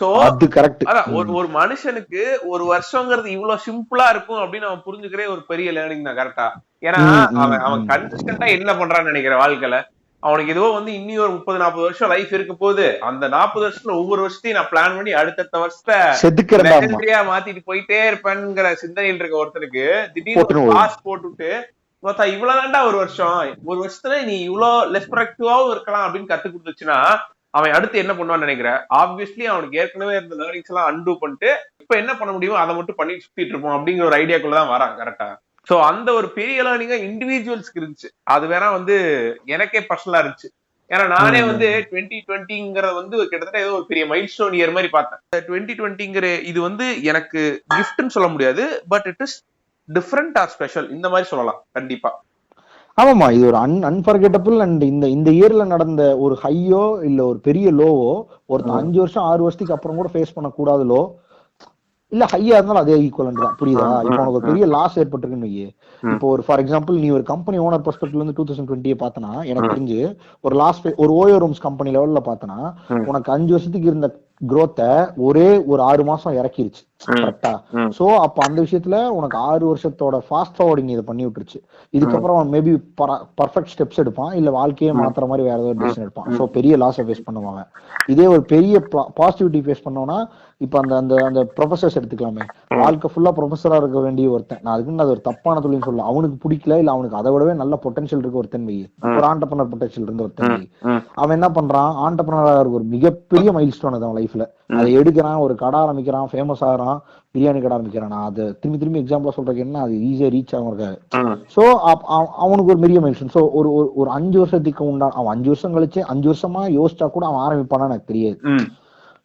சோ அது கரெக்ட். அதான் ஒரு மனுஷனுக்கு ஒரு வருஷங்கிறது இவ்வளவு சிம்பிளா இருக்கும் அப்படின்னு அவன் புரிஞ்சுக்கிறே ஒரு பெரிய லேர்னிங் தான். கரெக்டா? ஏன்னா அவன் கன்சிஸ்டன்டா என்ன பண்றான்னு நினைக்கிற வாழ்க்கையில அவனுக்கு ஏதோ இன்னி ஒரு 30-40 வருஷம் லைஃப் இருக்க போகுது. அந்த 40 வருஷத்துல ஒவ்வொரு வருஷத்தையும் நான் பிளான் பண்ணி அடுத்த வருஷத்தை மாத்திட்டு போயிட்டே இருப்பேங்கிற சிந்தனையில் இருக்க ஒருத்தருக்கு திடீர்னு பாஸ் போட்டுட்டு இவ்வளவுதான்டா ஒரு வருஷத்துல நீ இவ்வளவு லெஸ் ப்ரொடக்டிவாவும் இருக்கலாம் அப்படின்னு கத்து கொடுத்துச்சுன்னா அவன் அடுத்து என்ன பண்ணுவான்னு நினைக்கிறேன். ஆப்வியஸ்லி அவனுக்கு ஏற்கனவே இருந்த லேர்னிங்ஸ் எல்லாம் அன்டூ பண்ணிட்டு இப்ப என்ன பண்ண முடியுமோ அதை மட்டும் பண்ணி சுத்திட்டு இருப்போம் அப்படிங்கிற ஒரு ஐடியாக்குள்ளதான் வரான். கரெக்டா? சோ அந்த ஒரு பெரிய லேர்னிங்கா இண்டிவிஜுவல்ஸ்க்கு இருந்துச்சு. அது வேணா எனக்கே பர்சனலா இருந்துச்சு. ஏன்னா நானே 2020ங்கிறது கிட்டத்தட்ட ஏதோ ஒரு பெரிய மைல் ஸ்டோன் இயர் மாதிரி பார்த்தேன். 2020ங்கிற இது எனக்கு கிஃப்ட்னு சொல்ல முடியாது, but it is different are special இந்த மாதிரி சொல்லலாம் கண்டிப்பா. ஆமாமா, இது ஒரு அன்ஃபர்கெட்டபிள். அண்ட் இந்த இயர்ல நடந்த ஒரு ஹையோ இல்ல ஒரு பெரிய லோவோ ஒருத்தன் 5 வருஷம் 6 வருஷத்துக்கு அப்புறம் கூட ஃபேஸ் பண்ண கூடாது லோ இல்ல ஹையா இருந்தாலும் அதே ஈக்குவலன்ட் தான். புரியுதா? இப்போ உனக்கு ஒரு பெரிய லாஸ் ஏற்பட்டிருக்குன்னு வையே, இப்போ ஒரு ஃபார் எக்ஸாம்பிள் நீ ஒரு கம்பெனி ஓனர் பெர்ஸ்பெக்டிவ்ல இருந்து 2020 பார்த்தனா எனக்கு தெரிஞ்சு ஒரு லாஸ் ஒரு ஓயோ ரூம்ஸ் கம்பெனி லெவல்ல பார்த்தனா உனக்கு 5 வருஷத்துக்கு இருந்த growth ஒரே ஒரு 6 மாசம் இறக்கிருச்சு. கரெக்டா? சோ அப்ப அந்த விஷயத்துல உனக்கு 6 வருஷத்தோட ஃபாஸ்ட் ஃபார்வர்டிங் இதை பண்ணி விட்டுருச்சு. இதுக்கப்புறம் மேபி பர்ஃபெக்ட் ஸ்டெப்ஸ் எடுப்பான், இல்ல வாழ்க்கையே மாத்துற மாதிரி வேற ஏதாவது டிசிஷன் எடுப்பான். சோ பெரிய லாஸை ஃபேஸ் பண்ணுவாங்க. இதே ஒரு பெரிய பாசிட்டிவிட்டி ஃபேஸ் பண்ணோம்னா இப்ப அந்த அந்த அந்த ப்ரொஃபசர்ஸ் எடுத்துக்கலாமே, வாழ்க்கை ஃபுல்லா ப்ரொஃபஸரா இருக்க வேண்டிய ஒருத்தன், நான் அதுக்குன்னு அது ஒரு தப்பான தொழில்னு சொல்லலாம், அவனுக்கு பிடிக்கல இல்ல அவனுக்கு அதை விடவே நல்ல பொட்டன்ஷியல் இருக்க ஒருத்தன் வை, ஒரு ஆண்டர்பிரனர் பொட்டன்ஷியல் இருந்த ஒருத்தன் வை, அவன் என்ன பண்றான், ஆண்டர்பிரனரா இருக்க ஒரு மிகப்பெரிய மைல் ஸ்டோன் அது அவன் லைஃப்ல, அதை எடுக்கிறான், ஒரு கடை ஆரம்பிக்கிறான், ஃபேமஸ் ஆகிறான், பிரியாணி கடை ஆரம்பிக்கிறான். நான் அதை திரும்பி திரும்பி எக்ஸாம்பிளா சொல்றதுக்கு என்ன, அது ஈஸியா ரீச் ஆகும் இருக்காது. சோ அவனுக்கு ஒரு பெரிய மைல். சோ ஒரு 5 வருஷத்துக்கு உண்டான அவன் 5 வருஷம் கழிச்சு 5 வருஷமா யோசிச்சா கூட அவன் ஆரம்பிப்பானா எனக்கு தெரியாது.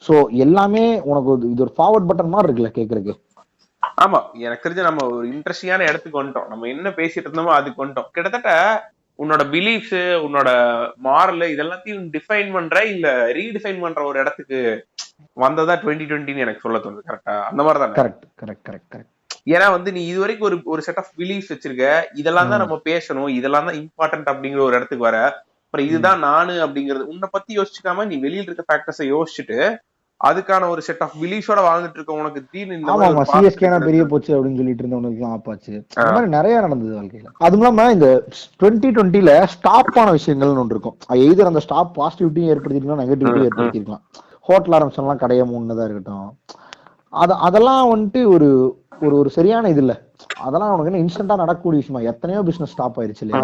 சோ எல்லாமே உனக்கு இது ஒரு ஃபார்வர்ட் பட்டன் மாதிரி இருக்குல்ல கேக்குறதுக்கு. ஆமா, எனக்கு தெரிஞ்ச நம்ம ஒரு இன்ட்ரெஸ்டிங்கான இடத்துக்கு வந்துட்டோம். நம்ம என்ன பேசிட்டு இருந்தோமோ அதுக்கு வந்துட்டோம். கிட்டத்தட்ட உன்னோட பிலீஃப்ஸ், உன்னோட மாரல் இதெல்லாத்தையும் டிஃபைன் பண்ற இல்ல ரீடிஃபைன் பண்ற ஒரு இடத்துக்கு வந்ததா 2020 எனக்கு சொல்ல தோணுது. கரெக்டா? அந்த மாதிரி தான். Correct correct correct correct. ஏன்னா நீ இது வரைக்கும் ஒரு செட் ஆஃப் பிலீஃப்ஸ் வச்சிருக்க, இதெல்லாம் தான் நம்ம பேசணும், இதெல்லாம் தான் இம்பார்ட்டன்ட் அப்படிங்கிற ஒரு இடத்துக்கு வர, அப்புறம் இதுதான் நானு அப்படிங்கிறது உன்னை பத்தி யோசிச்சுக்காம நீ வெளியில இருக்க ஃபேக்டர்ஸை யோசிச்சுட்டு அதுக்கான ஒரு செட் ஆஃப் பிலீஃபோட வாழ்ந்துட்டு இருக்க உனக்கு திடீர்னு சிஎஸ்கே பெரிய போச்சு அப்படின்னு சொல்லிட்டு இருந்தவனுக்கு ஆப்பாச்சு. அந்த மாதிரி நிறைய நடந்தது வாழ்க்கையில. அதுவும் இல்லாம இந்த 2020ல ஸ்டாப் ஆன விஷயங்கள்னு ஒன்று இருக்கும். எய்தர் அந்த ஸ்டாப் பாசிட்டிவிட்டியும் ஏற்படுத்திருக்கலாம், நெகட்டிவிட்டியும் ஏற்படுத்திருக்கலாம். ஹோட்டல் ஆரம்பிச்சோம்லாம் கடையை மூணுதான் இருக்கட்டும், அதெல்லாம் வந்துட்டு ஒரு ஒரு சரியான இது இல்ல. அதெல்லாம் உனக்கு என்ன இன்ஸ்டன்டா நடக்கக்கூடிய விஷயமா? எத்தனையோ பிசினஸ் ஸ்டாப் ஆயிருச்சு இல்லையா?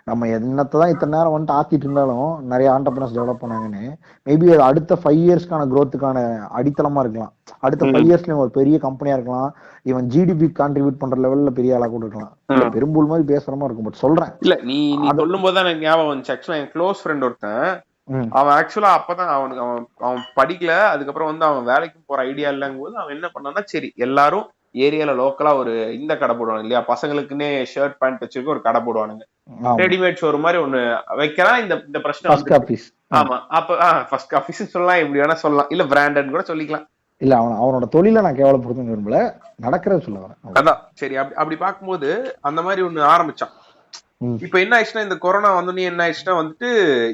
நம்ம என்னத்தான் இத்தனை நேரம் வந்துட்டு ஆத்திட்டு இருந்தாலும் நிறைய ஆண்டர்பிரனர்ஸ் டெவலப் பண்ணாங்கன்னு மேபி அது அடுத்த 5 இயர்ஸ்க்கான growthக்கான அடித்தளமா இருக்கலாம். அடுத்த 5 இயர்ஸ்லயும் ஒரு பெரிய கம்பெனியா இருக்கலாம். இவன் ஜிடிபி கான்ட்ரிபியூட் பண்ற லெவல்ல பெரிய ஆளா கூட இருக்கலாம். பெரும்பூல் மாதிரி பேசுற மாதிரி இருக்கும். பட் சொல்றேன் இல்ல, நீ சொல்லும் போதுதான் எனக்கு ஞாபகம் வந்துச்சு. ஆக்சுவலா என் க்ளோஸ் ஃப்ரெண்ட் ஒருத்தன், அவன் ஆக்சுவலா அப்பதான் அவன் படிக்கல, அதுக்கப்புறம் அவன் வேலைக்கு போற ஐடியா இல்லங்கும் போது அவன் என்ன பண்ணான்னா, சரி எல்லாரும் ஏரியால லோக்கலா ஒரு இந்த கடை போடுவாங்க இல்லையா, பசங்களுக்குன்னே ஷர்ட் பேண்ட் வச்சிருக்க ஒரு கடை போடுவானுங்க, ரெடிமேட் ஷோரூம் மாதிரி ஒண்ணு வைக்கலாம். இந்த பிரச்சனை ஆமா, அப்ப ஃபர்ஸ்ட் ஆபீஸ் சொல்லலாம், எப்படி வேணா சொல்லலாம், இல்ல பிராண்டட் கூட சொல்லிக்கலாம். இல்ல அவனோட தொழில நான் கேவலப்படுத்த விரும்பல, நடக்கிறத சொல்ல வரேன். அதான் சரி. அப்படி பார்க்கும்போது அந்த மாதிரி ஒண்ணு ஆரம்பிச்சான். இப்ப என்ன ஆயிடுச்சுன்னா, இந்த கொரோனா வந்தோடனே என்ன ஆயிடுச்சுன்னா வந்துட்டு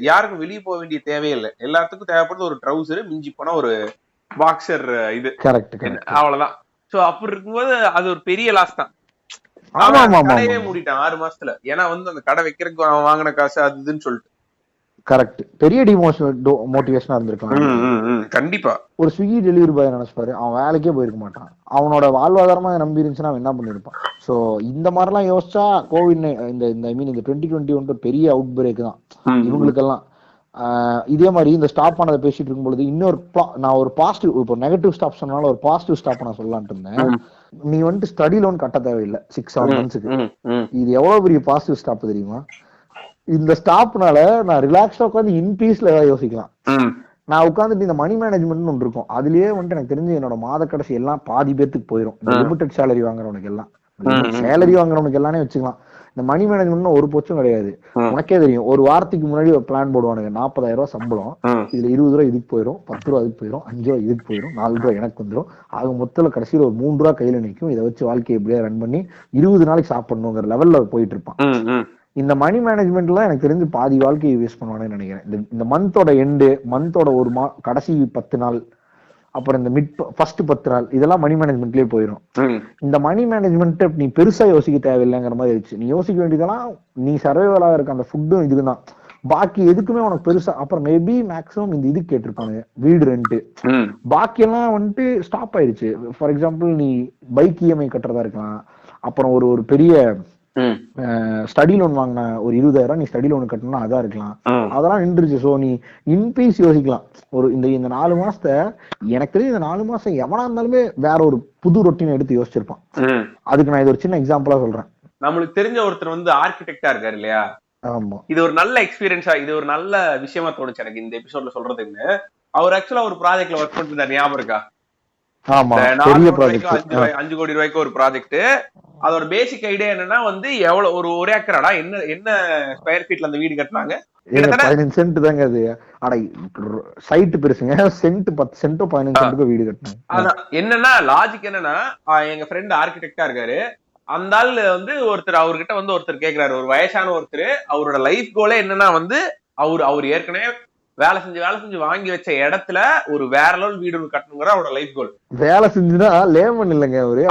யாருக்கும் வெளியே போக வேண்டிய தேவையில்லை. எல்லாத்துக்கும் தேவைப்படுறது ஒரு ட்ரௌசர், மிஞ்சி போனா ஒரு பாக்ஸர், இது அவ்வளவுதான். சோ அப்படி இருக்கும்போது அது ஒரு பெரிய லாஸ் தான். கடையே மூடிட்டான் 6 மாசத்துல. ஏன்னா அந்த கடை வைக்கிறதுக்கு அவன் வாங்கின காசு அது இதுன்னு சொல்லிட்டு. கரெக்ட். பெரிய மோட்டிவேஷனா இருந்திருக்கலாம். கண்டிப்பா. ஒரு ஸ்விக்கி டெலிவரி பாய் நினைச்சுப்பாரு, அவன் வேலைக்கே போயிருக்க மாட்டான். அவனோட வாழ்வாதாரமா நம்பி இருந்துச்சுன்னா அவன் என்ன பண்ணிருப்பான்? சோ இந்த மாதிரி எல்லாம் யோசிச்சா கோவிட் இந்த 2021 பெரிய அவுட் பிரேக் தான் இவங்களுக்கெல்லாம். இதே மாதிரி இந்த ஸ்டாப் ஆனதை பேசிட்டு இருக்கும் பொழுது இன்னொரு நான் ஒரு பாசிட்டிவ், இப்போ நெகட்டிவ் ஸ்டாப் சொன்னாலும் ஒரு பாசிட்டிவ் ஸ்டாப் நான் சொல்லலான்ட்டு இருந்தேன். நீ வந்துட்டு ஸ்டடி லோன் கட்ட தேவையில்லை 6-7 மந்த்ஸுக்கு. இது எவ்வளவு பெரிய பாசிட்டிவ் ஸ்டாப் தெரியுமா? இந்த ஸ்டாப்னால நான் ரிலாக்ஸா உட்காந்து இன்பீஸ்ல ஏதாவது யோசிக்கலாம். நான் உட்காந்துட்டு இந்த மணி மேனேஜ்மெண்ட் ஒன்று இருக்கும், அதுலயே வந்துட்டு எனக்கு தெரிஞ்சு என்னோட மாத கடைசி எல்லாம் பாதி பேத்துக்கு போயிடும். லிமிடெட் சேலரி வாங்குறவனுக்கு எல்லாம், சேலரி வாங்குறவனுக்கு எல்லாமே வச்சுக்கலாம். இந்த மணி மேனேஜ்மெண்ட் ஒரு பொச்சும் கிடையாது. உனக்கே தெரியும், ஒரு வாரத்துக்கு முன்னாடி ஒரு பிளான் போடுவானுங்க, 40,000 ரூபாய் சம்பளம், இதுல 20 ரூபாய் இதுக்கு போயிடும், 10 ரூபாய் இதுக்கு போயிடும், 5 ரூபாய் இதுக்கு போயிடும், 4 ரூபாய் எனக்கு வந்துடும், ஆக மொத்தத்துல கடைசியில் ஒரு 3 ரூபாய் கையில நிற்கும். இதை வச்சு வாழ்க்கையை எப்படியா ரன் பண்ணி 20 நாளைக்கு சாப்பிடணுங்கிற லெவல்ல போயிட்டு இருப்பான். இந்த மணி மேனேஜ்மெண்ட்ல எனக்கு தெரிஞ்சு பாதி வாழ்க்கையை வேஸ்ட் பண்ணுவானு நினைக்கிறேன். இந்த மந்தோட எண்டு, மந்தோட ஒரு கடைசி 10 நாள், அப்புறம் இந்த ஃபர்ஸ்ட் 10 நாள், இதெல்லாம் மணி மேனேஜ்மெண்ட்லயே போயிடும். இந்த மணி மேனேஜ்மெண்ட் நீ பெருசா யோசிக்க தேவையில்லைங்கிற மாதிரி இருந்துச்சு. நீ யோசிக்க வேண்டியதெல்லாம் நீ சர்வைவலா இருக்க அந்த ஃபுட்டும் இதுதான். பாக்கி எதுக்குமே உனக்கு பெருசா, அப்புறம் மேபி மேக்ஸிமம் இந்த இது கேட்டிருப்பானுங்க, வீடு ரெண்ட், பாக்கி எல்லாம் வந்துட்டு ஸ்டாப் ஆயிடுச்சு. ஃபார் எக்ஸாம்பிள் நீ பைக் இஎம்ஐ கட்டுறதா இருக்கலாம், அப்புறம் ஒரு பெரிய ஸ்டடி லோன் வாங்கின ஒரு 20,000 நீ ஸ்டடி லோன் கட்டணும்னா அதான் இருக்கலாம், அதெல்லாம் நின்றுச்சு. சோ நீ இன்பீஸ் யோசிக்கலாம். இந்த 4 மாசத்தை எனக்கு தெரியும், இந்த 4 மாசம் எவனா இருந்தாலுமே வேற ஒரு புது ரொட்டீன் எடுத்து யோசிச்சிருப்பான். அதுக்கு நான் இது ஒரு சின்ன எக்ஸாம்பிளா சொல்றேன். நம்மளுக்கு தெரிஞ்ச ஒருத்தர் ஆர்கிடெக்டா இருக்காரு இல்லையா? ஆமா. இது ஒரு நல்ல எக்ஸ்பீரியன்ஸா, இது ஒரு நல்ல விஷயமா தோணுச்சு எனக்கு இந்த எபிசோட்ல சொல்றதுன்னு. அவர் ஆக்சுவலா ஒரு ப்ராஜெக்ட்ல ஒர்க் பண்ணிட்டு ஞாபகம் இருக்கா? ஆமா, நாலு பெரிய கோடி ரூபாய்க்கு ப்ராஜெக்ட். 5 கோடி ரூபாய்க்கு ஒரு ப்ராஜெக்ட். அதோட பேசிக் ஐடியா என்னன்னா வந்து எவ்வளவு ஒரு ஏக்கராடா என்ன என்ன ஸ்கொயர் ஃபீட்ல அந்த வீடு கட்டினாங்க. 15 சென்ட் தாங்க அது. ஆனா சைட் பெருசுங்க, சென்ட் 10 சென்ட்டோ 15 சென்ட்டுக்கோ வீடு கட்டணும். அதான் என்னன்னா லாஜிக் என்னன்னா, எங்க ஃப்ரெண்ட் ஆர்கிடெக்டா இருக்காரு. அந்த ஆள் வந்து அவர்கிட்ட வந்து ஒருத்தர் கேக்குறாரு, ஒரு வயசான ஒருத்தர், அவரோட லைஃப் கோலே என்னன்னா வந்து அவர் ஏற்கனவே வேலை செஞ்சு வாங்கி வச்ச இடத்துல ஒரு வேற லெவல் வீடு கட்டணுங்கிற அவரோட லைஃப் கோல். வேலை செஞ்சுனா லேமன் இல்லங்க, அவரு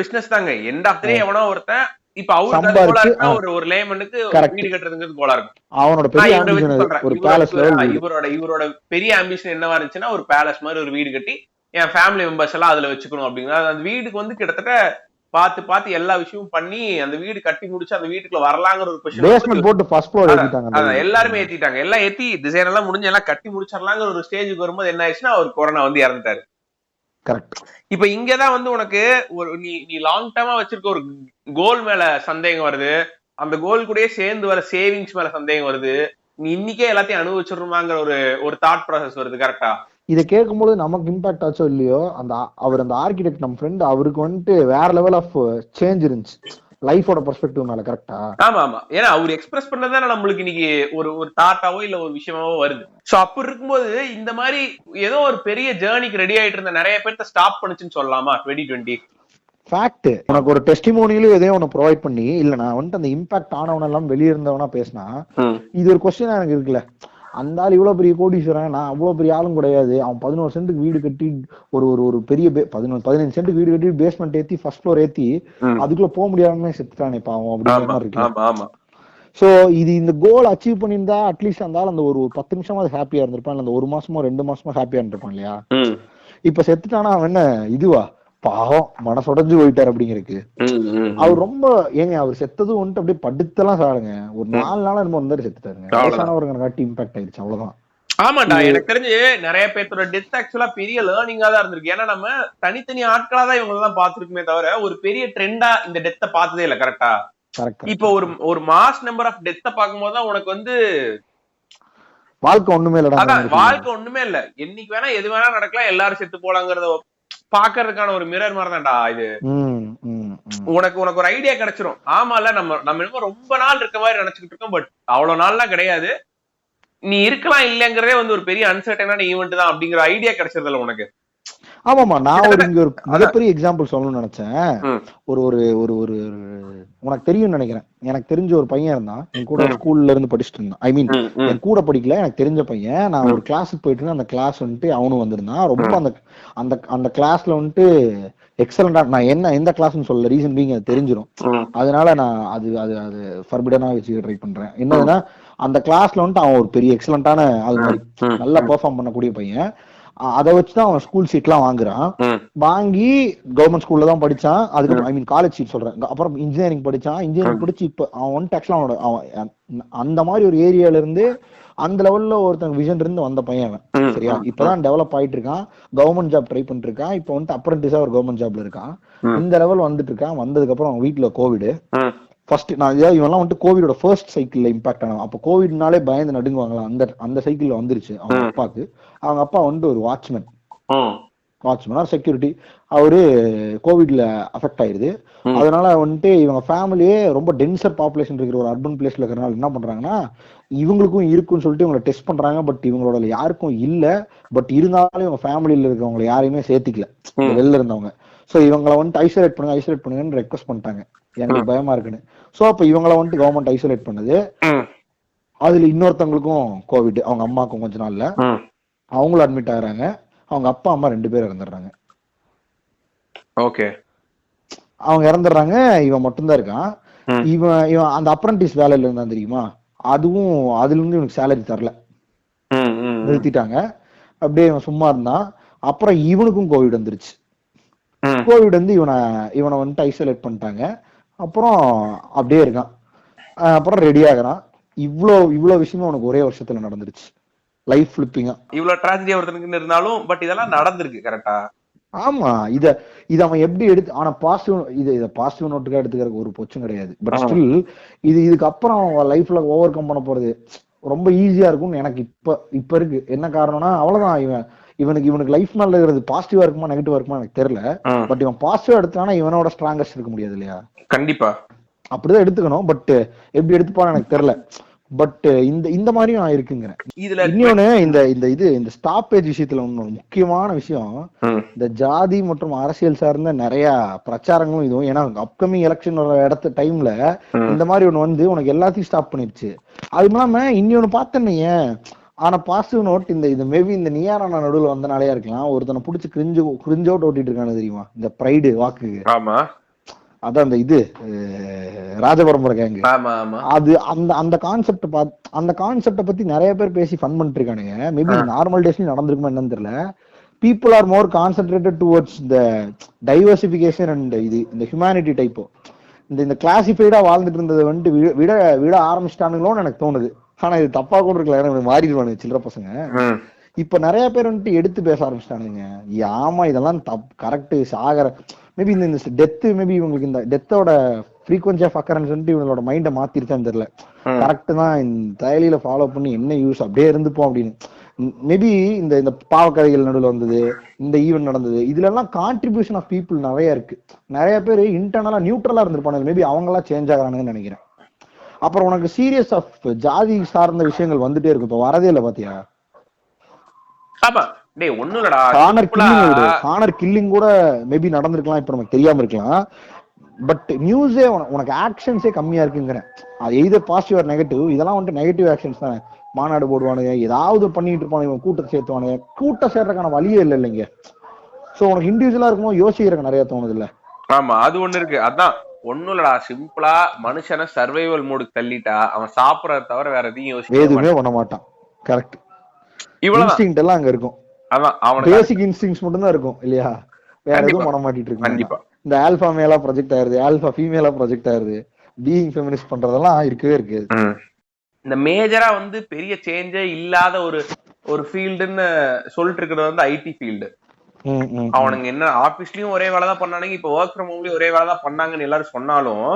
பிசினஸ் தாங்க. எண்ட் ஆஃப் தி டே எவனோ ஒருத்தன் இப்ப அவருக்கு ஒரு லேமனுக்கு வீடு கட்டுறதுங்கிறது கோலா இருக்கும். அவனோட பெரிய ஆம்பிஷன் ஒரு பேலஸ் லெவல். இவரோட பெரிய ஆம்பிஷன் என்னவா இருந்துச்சுன்னா ஒரு பேலஸ் மாதிரி ஒரு வீடு கட்டி என் ஃபேமிலி மெம்பர்ஸ் எல்லாம் அதுல வச்சுக்கணும் அப்படிங்கிற அந்த வீடுக்கு வந்து கிட்டத்தட்ட பார்த்து எல்லா விஷயமும் பண்ணி அந்த வீடு கட்டி முடிச்சு அந்த வீட்டுக்குள்ள வரலாங்கிற ஒரு பேஸ்மென்ட் போட்டு ஃபர்ஸ்ட் ஃப்ளோர் ஏத்திட்டாங்க. எல்லாருமே ஏத்திட்டாங்க, எல்லாம் ஏத்தி டிசைன் எல்லாம் முடிஞ்சு எல்லாம் கட்டி முடிச்சிடலாங்கிற ஒரு ஸ்டேஜுக்கு வரும்போது என்ன ஆயிடுச்சுன்னா அவர் கொரோனா வந்து இறந்துட்டாரு. கரெக்ட். இப்ப இங்கதான் வந்து உனக்கு ஒரு நீ லாங் டர்மா வச்சிருக்க ஒரு கோல் மேல சந்தேகம் வருது, அந்த கோல் கூடயே சேர்ந்து வர சேவிங்ஸ் மேல சந்தேகம் வருது, நீ இன்னைக்கே எல்லாத்தையும் அனுபவிச்சிடணுமாங்கிற ஒரு தாட் ப்ராசஸ் வருது. கரெக்டா? இதை கேட்கும்போது நமக்கு இம்பாக்ட் ஆச்சோ இல்லையோ, அந்த ஆர்கிடெக்ட் நம்ம ஃப்ரெண்ட், அவருக்கு வந்துட்டு வேற லெவல் ஆஃப் சேஞ்ச் இருந்துச்சு லைஃபோட பெர்ஸ்பெக்டிவ் மேல. கரெக்டா? ஆமா. ஏன்னா அவர் எக்ஸ்பிரஸ் பண்ணதானே நம்மளுக்கு இன்னைக்கு ஒரு தாட்டாவோ இல்ல ஒரு விஷயமாவோ வருது. சோ அப்படி இருக்கும்போது இந்த மாதிரி ஏதோ ஒரு பெரிய ஜேர்னிக்கு ரெடி ஆயிட்டு இருந்த நிறைய பேர்த்த ஸ்டாப் பண்ணுச்சுன்னு சொல்லலாமா 2020? ஃபேக்ட். உனக்கு ஒரு டெஸ்டிமோனியிலும் எதையோ ஒன்னு ப்ரொவைட் பண்ணி, இல்ல நான் வந்துட்டு அந்த இம்பாக்ட் ஆனவன எல்லாம் வெளியே இருந்தவனா பேசினா இது ஒரு கொஸ்டின் எனக்கு இருக்குல்ல. அந்த ஆள் இவ்வளவு பெரிய கோடீஸ்வரன், நான் அவ்வளவு பெரிய ஆளும் கிடையாது. அவன் 11 சென்ட்டுக்கு வீடு கட்டி ஒரு பெரிய 15 சென்ட்டுக்கு வீடு கட்டி பேஸ்மெண்ட் ஏத்தி ஃபர்ஸ்ட் ஃப்ளோர் ஏத்தி அதுக்குள்ள போக முடியாம செத்துட்டானே பாவம் அப்படிங்கிற மாதிரி இருக்கு. சோ இது இந்த கோல் அச்சீவ் பண்ணியிருந்தா அட்லீஸ்ட் அந்த ஆள் அந்த ஒரு 10 நிமிஷமா ஹாப்பியா இருந்திருப்பான், இல்ல அந்த 1 மாசமோ 2 மாசமோ ஹாப்பியா இருந்திருப்பான் இல்லையா? இப்ப செத்துட்டானா அவன் என்ன இதுவா பாவம் மனசுடைஞ்சு போயிட்டாரு அப்படிங்கிறதுக்கு. அவர் ரொம்ப அவர் செத்ததும் வந்துட்டு அப்படியே படுத்தெல்லாம் சாருங்க, ஒரு 4 நாளா என்னமோ இருந்தாரு செத்துட்டாருங்க. வயசானவருங்க காட்டி இம்பாக்ட் ஆயிடுச்சு, அவ்வளவுதான். ஆமாண்டா, எனக்கு தெரிஞ்சு நிறைய பேர்த்தோட டெத் ஆக்சுவலா பெரிய லேர்னிங்கா தான் இருந்திருக்கு. ஏன்னா நம்ம தனித்தனி ஆட்களா தான் இவங்க எல்லாம் பாத்துருக்குமே தவிர ஒரு பெரிய ட்ரெண்டா இந்த டெத்தை பார்த்ததே இல்ல. கரெக்டா? இப்போ ஒரு மாஸ் நம்பர் ஆஃப் டெத்தை பார்க்கும் போதுதான் உனக்கு வந்து வாழ்க்கை ஒண்ணுமே இல்ல. வாழ்க்கை ஒண்ணுமே இல்ல, என்னைக்கு வேணா எது வேணா நடக்கலாம், எல்லாரும் செத்து போலாங்கிறத பாக்குறதுக்கான ஒரு மிரர் மாதிரி தான்டா இது. உனக்கு ஒரு ஐடியா கிடைச்சிரும். ஆமால நம்ம ரொம்ப நாள் இருக்க மாதிரி நினைச்சுக்கிட்டு இருக்கோம், பட் அவ்வளவு நாள்லாம் கிடையாது, நீ இருக்கலாம் இல்லங்கிறதே வந்து ஒரு பெரிய அன்சர்டனான ஈவெண்ட் தான் அப்படிங்கிற ஐடியா கிடைச்சதுல உனக்கு. ஆமாமா, நான் இங்க ஒரு மிகப்பெரிய எக்ஸாம்பிள் சொல்லணும்னு நினைச்சேன். ஒரு ஒரு ஒரு ஒரு உனக்கு தெரியும் நினைக்கிறேன், எனக்கு தெரிஞ்ச ஒரு பையன் இருந்தான் என் கூட ஸ்கூல்ல இருந்து படிச்சுட்டு இருந்தான். ஐ மீன் என் கூட படிக்கல, எனக்கு தெரிஞ்ச பையன். நான் ஒரு கிளாஸுக்கு போயிட்டு இருந்தேன், அந்த கிளாஸ் வந்துட்டு அவனும் வந்திருந்தான். ரொம்ப அந்த கிளாஸ்ல வந்துட்டு எக்ஸலண்டா, நான் எந்த கிளாஸ்ன்னு சொல்ல, ரீசன் பீங் அது தெரிஞ்சிடும், அதனால நான் அது ஃபர்பிடனா வச்சு ட்ரை பண்றேன். என்னதுன்னா அந்த கிளாஸ்ல வந்துட்டு அவன் ஒரு பெரிய எக்ஸலண்டான அது மாதிரி நல்லா பெர்ஃபார்ம் பண்ணக்கூடிய பையன். அதை வச்சுதான் அவன் ஸ்கூல் சீட் எல்லாம் வாங்குறான். வாங்கி கவர்மெண்ட் ஸ்கூல்ல தான் படிச்சான். அதுக்கப்புறம் ஐ மீன் காலேஜ் சீட் சொல்றேன். அப்புறம் இன்ஜினியரிங் படிச்சான். இன்ஜினியரிங் படிச்சு இப்ப அவன் வந்துட்டு ஆக்சுவலா அவன் அந்த மாதிரி ஒரு ஏரியால இருந்து அந்த லெவல்ல ஒருத்தங்க விஷன் இருந்து வந்த பையன் அவன். சரியா? இப்பதான் டெவலப் ஆயிட்டு இருக்கான், கவர்மெண்ட் ஜாப் ட்ரை பண்ணிட்டு இருக்கான். இப்ப வந்துட்டு அப்ரண்டிஸா ஒரு கவர்மெண்ட் ஜாப்ல இருக்கான். இந்த லெவல் வந்துட்டு இருக்கான். வந்ததுக்கு அப்புறம் அவன் வீட்டுல கோவிட் ஃபர்ஸ்ட், இவெல்லாம் வந்துட்டு கோவிடோட ஃபர்ஸ்ட் சைக்கிள்ல இம்பாக்ட் ஆனவன். அப்ப கோவிட்னாலே பயந்து நடுங்குவாங்களா, அந்த சைக்கிள்ல வந்துருச்சு அவங்க அப்பாக்கு. அவங்க அப்பா வந்துட்டு ஒரு வாட்ச்மேனா செக்யூரிட்டி, அவரு கோவிட்ல அஃபெக்ட் ஆயிருது. அதனால வந்துட்டு இவங்க ஃபேமிலியே ரொம்ப டென்சர் பாப்புலேஷன் இருக்கிற ஒரு அர்பன் பிளேஸ்ல இருக்கிறனால என்ன பண்றாங்கன்னா, இவங்களுக்கும் இருக்குன்னு சொல்லிட்டு இவங்களை டெஸ்ட் பண்றாங்க. பட் இவங்களோட யாருக்கும் இல்ல. பட் இருந்தாலும் இவங்க ஃபேமிலியில இருக்கிறவங்களை யாரையுமே சேர்த்திக்கல, வெளில இருந்தவங்க. சோ இவங்களை வந்துட்டு ஐசோலேட் பண்ணுங்கன்னு ரெக்வஸ்ட் பண்ணிட்டாங்க, எனக்கு பயமா இருக்குன்னு. சோ அப்ப இவங்களை வந்துட்டு கவர்மெண்ட் ஐசோலேட் பண்ணுது. அதுல இன்னொருத்தவங்களுக்கும் கோவிட், அவங்க அம்மாக்கும் கொஞ்ச நாள்ல அவங்களும் அட்மிட் ஆகுறாங்க. அவங்க அப்பா அம்மா 2 பேரும் இறந்துடுறாங்க. ஓகே, அவங்க இறந்துடுறாங்க. இவன் மட்டும்தான் இருக்கான். இவன் அந்த அப்ரண்டிஸ் வேலையில இருந்தான் தெரியுமா, அதுல இருந்து இவனுக்கு சேலரி தரல, நிறுத்திட்டாங்க. அப்படியே இவன் சும்மா இருந்தான். அப்புறம் இவனுக்கும் கோவிட் வந்துருச்சு. கோவிட் வந்து இவனை வந்துட்டு ஐசோலேட் பண்ணிட்டாங்க. அப்புறம் அப்படியே இருக்கான். அப்புறம் ரெடி ஆகுறான். இவ்வளவு விஷயமும் உனக்கு ஒரே வருஷத்துல நடந்துருச்சு. லைஃப் ஃபிளிப்பிங்கா இவ்வளவு ட்ராஜடி ஒருத்தனுக்கு இருந்தாலும் பட் இதெல்லாம் நடந்திருக்கு. கரெக்டா? ஆமா. இத அவன் எப்படி எடுத்து, ஆனா பாசிட்டிவ் இத பாசிட்டிவ் நோட்டுக்கா எடுத்துக்கிறதுக்கு ஒரு பொச்சும் கிடையாது. பட் ஸ்டில் இதுக்கு அப்புறம் அவன் லைஃப்ல ஓவர் கம் பண்ண போறது ரொம்ப ஈஸியா இருக்கும்னு எனக்கு இப்ப இருக்கு. என்ன காரணம்னா, அவ்வளவுதான், இவனுக்கு லைஃப் மேல இருக்கிறது பாசிட்டிவா இருக்குமா நெகட்டிவா இருக்குமா எனக்கு தெரியல. பட் இவன் பாசிட்டிவா எடுத்தானா இவனோட ஸ்ட்ராங்கஸ்ட் இருக்க முடியாது இல்லையா? கண்டிப்பா அப்படிதான் எடுத்துக்கணும். பட் எப்படி எடுத்துப்பான்னு எனக்கு தெரியல. பட் இந்த மாதிரியும் நான் இருக்குங்கிறேன். இதுல இன்னொன்னு இந்த ஸ்டாப்பேஜ் விஷயத்துல ஒண்ணு முக்கியமான விஷயம், இந்த ஜாதி மற்றும் அரசியல் சார்ந்த நிறைய பிரச்சாரங்களும் இதுவும். ஏன்னா அப்கமிங் எலெக்ஷன் இடத்த டைம்ல இந்த மாதிரி ஒண்ணு வந்து உனக்கு எல்லாத்தையும் ஸ்டாப் பண்ணிருச்சு. அது இல்லாம இன்னொன்னு பார்த்தேன்னு, ஆனா பாசிட்டிவ் நோட் இந்த மேபி இந்த நியாரான நடுவில் வந்தனாலயா இருக்கலாம், ஒருத்தனை பிடிச்சி கிரிஞ்சோட் ஓட்டிட்டு இருக்கானு தெரியுமா, இந்த பிரைடு வாக்குக்கு. ஆமா, அதான் அந்த ராஜபரம்பரை கேங்கு. அது அந்த கான்செப்ட பத்தி நிறைய பேர் பேசி ஃபன் பண்ணிட்டு இருக்கானுங்க. மேபி நார்மல் டேஸ்லயும் நடந்திருக்குமா என்னன்னு தெரியல. People are more concentrated towards the diversification and இந்த ஹியூமனிட்டி டைப்போ. இந்த கிளாசிஃபைடா வாழ்ந்துட்டு இருந்ததை வந்துட்டு விட ஆரம்பிச்சிட்டானுங்களோன்னு எனக்கு தோணுது. ஆனா இது தப்பா கூட இருக்கல, ஏன்னா மாறிடுவானுங்க சில்லற பசங்க. இப்ப நிறைய பேர் வந்துட்டு எடுத்து பேச ஆரம்பிச்சிட்டானுங்க. ஆமா இதெல்லாம் கரெக்ட் சாகர மேபி இந்த டெத், மேபி இவங்களுக்கு இந்த டெத்தோட ஃப்ரீக்வன்சி ஆஃப் அக்கரன்ஸ் வந்துட்டு இவங்களோட மைண்டை மாத்திருச்சான்னு தெரியல. கரெக்ட் தான், இந்த தயலியில ஃபாலோ பண்ணி என்ன யூஸ், அப்படியே இருந்துப்போம் அப்படின்னு. மேபி இந்த பாவக்கதைகள் நடுவில் வந்தது, இந்த ஈவெண்ட் நடந்தது, இதுல எல்லாம் கான்ட்ரிபியூஷன் ஆஃப் பீப்புள் நிறைய இருக்கு. நிறைய பேர் இன்டர்னலா நியூட்ரலா இருந்திருப்பாங்க. மேபி அவங்க எல்லாம் சேஞ்ச் ஆகிறானுங்கன்னு நினைக்கிறேன். அப்புறம் உனக்கு சீரியஸ் ஆஃப் ஜாதி சார்ந்த விஷயங்கள் வந்துட்டே இருக்கு. இப்போ வரதே இல்லை பாத்தியா? ஹானர் கில்லிங் கூட மேபி நடந்திருக்கலாம், இப்ப நமக்கு தெரியாம இருக்கலாம். பட் நியூஸே உனக்கு ஆக்ஷன்ஸே கம்மியா இருக்குங்கிறேன். அது எய்தர் பாசிட்டிவ் ஆர் நெகட்டிவ். இதெல்லாம் வந்துட்டு நெகட்டிவ் ஆக்ஷன்ஸ் தானே. மாநாடு போடுவானுங்க, ஏதாவது பண்ணிட்டு இருப்பானுங்க, கூட்டத்தை சேர்த்துவானுங்க. கூட்டம் சேர்றதுக்கான வழியே இல்லை இல்லைங்க. சோ உனக்கு இண்டிவிஜுவலா இருக்கும்போது யோசிக்கிறதுக்கு நிறைய தோணுது இல்ல? ஆமா, அது ஒண்ணு இருக்கு. அதான் ஒண்ணும் இல்லடா, சிம்பிளா மனுஷனை சர்வைவல் மோடுக்கு தள்ளிட்டா அவன் சாப்பிடறத தவிர வேற எதையும் எதுவுமே பண்ண மாட்டான். கரெக்ட். இவ்வளவு இன்ஸ்டிங்க்ட் எல்லாம் அங்க இருக்கும். அதான் அவன் பேசிக் இன்ஸ்டிங்க்ட்ஸ் மட்டும் தான் இருக்கும் இல்லையா? வேற எதுவும் பண்ண மாட்டிட்டு இருக்கு. கண்டிப்பா இந்த ஆல்பா மேலா ப்ரொஜெக்ட் ஆயிருது, ஆல்பா ஃபீமேலா ப்ரொஜெக்ட் ஆயிருது, பீயிங் ஃபெமினிஸ்ட் பண்றதெல்லாம் இருக்கவே இருக்காது. இந்த மேஜரா வந்து பெரிய சேஞ்சே இல்லாத ஒரு ஃபீல்டுன்னு சொல்லிட்டு இருக்கிறது வந்து ஐடி ஃபீல்டு. அவனுங்க என்ன ஆபீஸ்லயும் ஒரே வேலை தான் பண்ணானுங்க, இப்ப ஒர்க் ஃப்ரம் ஹோம்லயும் ஒரே வேலை தான் பண்ணாங்கன்னு எல்லாரும் சொன்னாலும்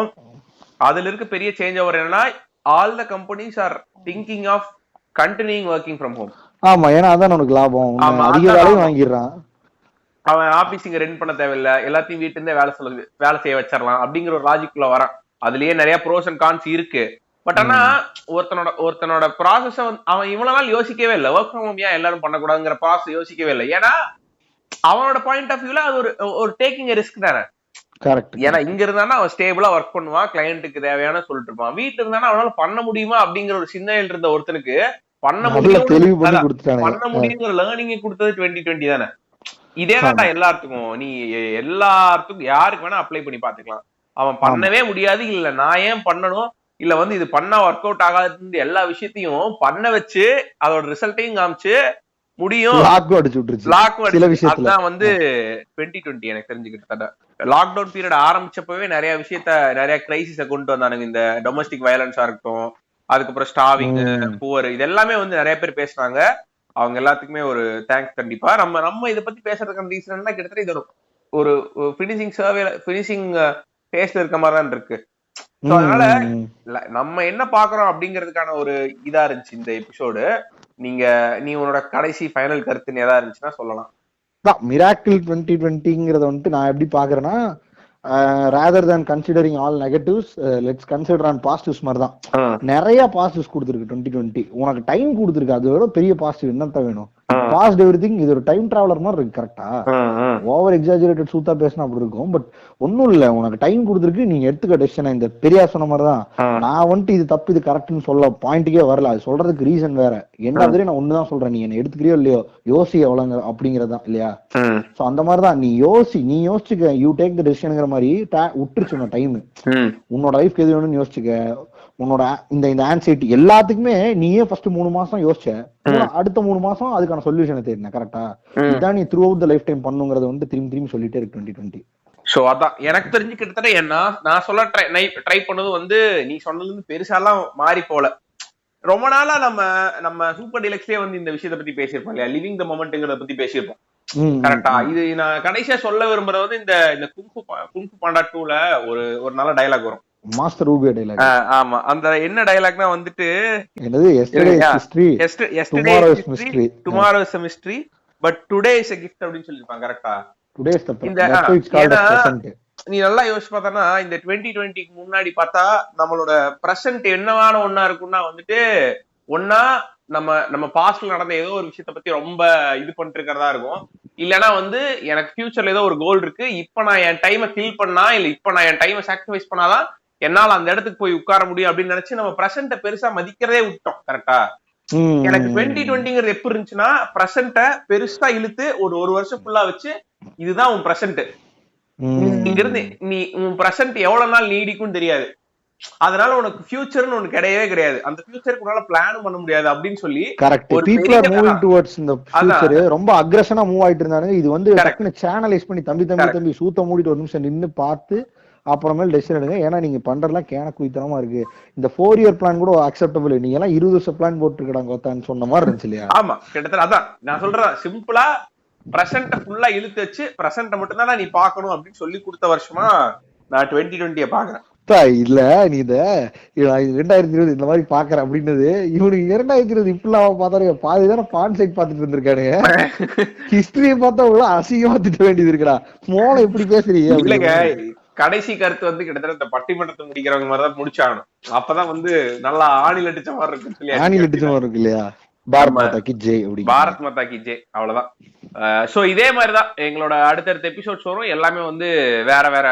அதுல இருக்க பெரிய சேஞ்ச் ஓவர் என்னன்னா, all the companies are thinking of continuing working from home. ஆமா, ஏன்னா அதான் உனக்கு லாபம். அதிக வேலையும் வாங்கிடுறான் அவன். ஆபீஸ் இங்க ரெண்ட் பண்ண தேவையில்லை, எல்லாத்தையும் வீட்டுல இருந்தே வேலை செய்ய வச்சிடலாம் அப்படிங்கிற ஒரு லாஜிக்குள்ள வரான். அதுலயே நிறைய ப்ரோஸ் அண்ட் கான்ஸ் இருக்கு. பட் ஆனா ஒருத்தனோட ப்ராசஸ அவன் இவ்வளவு நாள் யோசிக்கவே இல்லை. ஒர்க் ஃப்ரம் ஹோம் ஏன் எல்லாரும் பண்ணக்கூடாதுங்கிற ப்ராசஸ் யோசிக்கவே இல்லை. ஏன்னா அவனோட பாயிண்ட் ஆஃப் வியூல அது ஒரு டேக்கிங் ரிஸ்க் தானே. கரெக்ட். ஏன்னா இங்க இருந்தானா அவன் ஸ்டேபிளா ஒர்க் பண்ணுவான், கிளையண்ட்டுக்கு தேவையான சொல்லிட்டு இருப்பான். வீட்டுல இருந்தானா அவனால பண்ண முடியுமா அப்படிங்கிற ஒரு சிந்தனையில் இருந்த ஒருத்தனுக்கு பண்ண முடியுங்கிற லேர்னிங் கொடுத்தது 2020 தானே. இதேதான்டா எல்லாத்துக்கும். நீ எல்லாத்துக்கும் யாருக்கு வேணா அப்ளை பண்ணி பாத்துக்கலாம். அவன் பண்ணவே முடியாது, இல்ல நான் ஏன் பண்ணணும், இல்ல வந்து இது பண்ணா ஒர்க் அவுட் ஆகாது, எல்லா விஷயத்தையும் பண்ண வச்சு அதோட ரிசல்ட்டையும் காமிச்சு முடியும். அதான் வந்து 2020 எனக்கு தெரிஞ்சுக்கிட்ட. லாக்டவுன் பீரியட் ஆரம்பிச்சப்பவே நிறைய கிரைசிஸ கொண்டு வந்தானுங்க. இந்த டொமஸ்டிக் வயலன்ஸா இருக்கட்டும், அதுக்கப்புறம் ஸ்டாவிங், புவர், இது எல்லாமே வந்து நிறைய பேர் பேசுறாங்க. அவங்க எல்லாத்துக்குமே ஒரு தேங்க்ஸ். கண்டிப்பா நம்ம இதை பத்தி பேசுறதுக்கான ரீசன் கிட்டத்தட்ட இது ஒரு பினிஷிங் ஃபேஸ்ல இருக்க மாதிரி தான் இருக்கு. அதனால நம்ம என்ன பாக்குறோம் அப்படிங்கிறதுக்கான ஒரு இதா இருந்துச்சு இந்த எபிசோடு. நீ உன்னோட கடைசி ஃபைனல் கருத்து எதா இருந்துச்சுன்னா சொல்லலாம். மிராக்கிள் 2020ங்கிறத வந்துட்டு நான் எப்படி பாக்குறேன்னா, rather than considering all negatives, let's consider on positives மாதிரி தான். நிறைய பாசிட்டிவ்ஸ் கொடுத்துருக்கு 2020. உனக்கு டைம் கொடுத்துருக்கு, அதோட பெரிய பாசிட்டிவ் என்னத்தான் வேணும்? Past everything. இது ஒரு டைம் டிராவலர் மாதிரி இருக்கு. கரெக்டா? ஓவர் எக்ஸாஜரேட்டட் சூத்தா பேசினா அப்படி இருக்கும். பட் ஒன்னும் இல்ல, உனக்கு டைம் கொடுத்துருக்கு, நீங்க எடுத்துக்க டெசிஷன். இந்த பெரியார் சொன்ன மாதிரிதான், நான் வந்துட்டு இது தப்பு இது கரெக்ட்னு சொல்ல பாயிண்ட்டுக்கே வரல. அது சொல்றதுக்கு ரீசன் வேற. என்ன நான் ஒண்ணுதான் சொல்றேன், நீ என்ன எடுத்துக்கிறியோ இல்லையோ, யோசி எவ்வளவு அப்படிங்கறதான் இல்லையா? சோ அந்த மாதிரிதான் நீ யோசிச்சுக்க, யூ டேக் த டெசிஷன்ங்கிற மாதிரி விட்டுருச்சு டைம். உன்னோட லைஃப்க்கு எது வேணும்னு யோசிச்சுக்க. உன்னோட இந்த ஆன்சைட்டி எல்லாத்துக்குமே நீயே ஃபர்ஸ்ட் 3 மாசம் யோசிச்ச, அடுத்த 3 மாசம் அதுக்கான சொல்யூஷன் தேடின. கரெக்டா? இதான் நீ throughout the lifetime பண்ணுங்கிறத வந்து திரும்பி சொல்லிட்டே இருக்கு 2020. சோ அதான் எனக்கு தெரிஞ்சு கிட்டத்தட்ட என்ன நான் சொல்ல ட்ரை பண்ணது வந்து நீ சொன்னதுல இருந்து பெருசாலாம் மாறி போல. ரொம்ப நாளா நம்ம சூப்பர் டீலக்ஸ்லயே வந்து இந்த விஷயத்தை பத்தி பேசியிருப்போம் இல்லையா, லிவிங் த மொமெண்ட்ங்கிறத பத்தி பேசியிருப்போம். கரெக்டா? இது நான் கடைசியா சொல்ல விரும்புறது வந்து இந்த குங்ஃபு பாண்டா 2ல ஒரு நல்ல டயலாக் வரும், மாஸ்டர் ரூபியோ டயலாக். ஆமா, அந்த என்ன டயலாக்னா வந்துட்டு, என்னது, yesterday is history, tomorrow is mystery, tomorrow is a mystery, but today is a gift அப்படின்னு சொல்லிருப்பாங்க. கரெக்டா? டுடே இஸ் the நீ நல்லா யோசிச்சு பார்த்தனா இந்த 2020க்கு முன்னாடி பார்த்தா நம்மளோட பிரசன்ட் என்னவான ஒன்னா இருக்கும்னா வந்துட்டு ஒன்னா நம்ம பாஸ்ட்ல நடந்த ஏதோ ஒரு விஷயத்த பத்தி ரொம்ப இது பண்ணிட்டு இருக்கிறதா இருக்கும். இல்லைன்னா வந்து எனக்கு ஃபியூச்சர்ல ஏதோ ஒரு கோல் இருக்கு, இப்ப நான் என் டைமை கில் பண்ணா இல்ல இப்ப நான் என் டைமை சாக்ரிஃபைஸ் பண்ணாதான் என்னால அந்த இடத்துக்கு போய் உட்கார முடியும் அப்படின்னு நினைச்சு நம்ம பிரசன்ட பெருசா மதிக்கிறதே விட்டோம். கரெக்டா? எனக்கு 2020ங்கிறது எப்படி இருந்துச்சுன்னா பிரசன்ட பெருசா இழுத்து ஒரு வருஷம் ஃபுல்லா வச்சு இதுதான் உன் பிரசன்ட், இங்க இருந்து நீ உன் பிரசன்ட் எவ்வளவு நாள் நீடிக்கும் தெரியாது, அதனால உனக்கு ஃபியூச்சர்னு ஒண்ணு கிடையவே கிடையாது, அந்த ஃபியூச்சருக்கு உன்னால பிளான் பண்ண முடியாது அப்படின்னு சொல்லி correct. People are moving towards இந்த ஃபியூச்சர் ரொம்ப அக்ரெஷனா மூவ் ஆயிட்டு இருந்தாங்க. இது வந்து டக்குனு சேனலைஸ் பண்ணி தம்பி சூத்த மூடிட்டு ஒரு நிமிஷம் நின்னு பார்த்து அப்புறமேல் டெசிஷன் எடுங்க. ஏன்னா நீங்க பண்றதுலாம் கேன குயித்தனமா இருக்கு. இந்த 4 year பிளான் கூட அக்செப்டபிள். நீங்க எல்லாம் 20 வருஷம் பிளான் போட்டுருக்கடாங்க கோத்தான்னு சொன்ன மாதிரி இருந்துச்சு இல்லையா? ஆமா, கிட்டத்தட்ட அதான் நான் சொல்றேன். சிம்பிளா பிரசன்ட ஃபுல்லா இழுத்து வச்சு பிரசன்ட மட்டும் தான் நீ பாக்கணும் அப்படின்னு சொல்லி கொடுத்த வருஷமா நான் 2020 பாக்குறேன். இல்ல நீ இத 2020 இந்த மாதிரி பாக்குற அப்படின்னது இவனுக்கு 2020 இப்பெல்லாம் பார்த்தாரு பாதிதான பான் சைட் பாத்துட்டு இருந்திருக்கானுங்க. ஹிஸ்டரிய பார்த்தா அசிங்கமா திட்ட வேண்டியது இருக்குடா. மோளை எப்படி பேசுறீங்க? இல்லங்க, கடைசி கருத்து வந்து கிட்டத்தட்ட இந்த பட்டிமன்றத்தை முடிக்கிறவங்க மாதிரிதான் முடிச்சாகணும். அப்பதான் வந்து நல்லா ஆணில் அடிச்ச மாதிரி இருக்கு. ஆணில் அடிச்ச மாதிரி இருக்கு இல்லையா? பாரத் மாதா கி ஜெய் அப்படி. பாரத் மாதா கி ஜெய், அவ்வளவுதான். சோ இதே மாதிரிதான் எங்களோட அடுத்தடுத்த எபிசோட்ஸ் வரும். எல்லாமே வந்து வேற வேற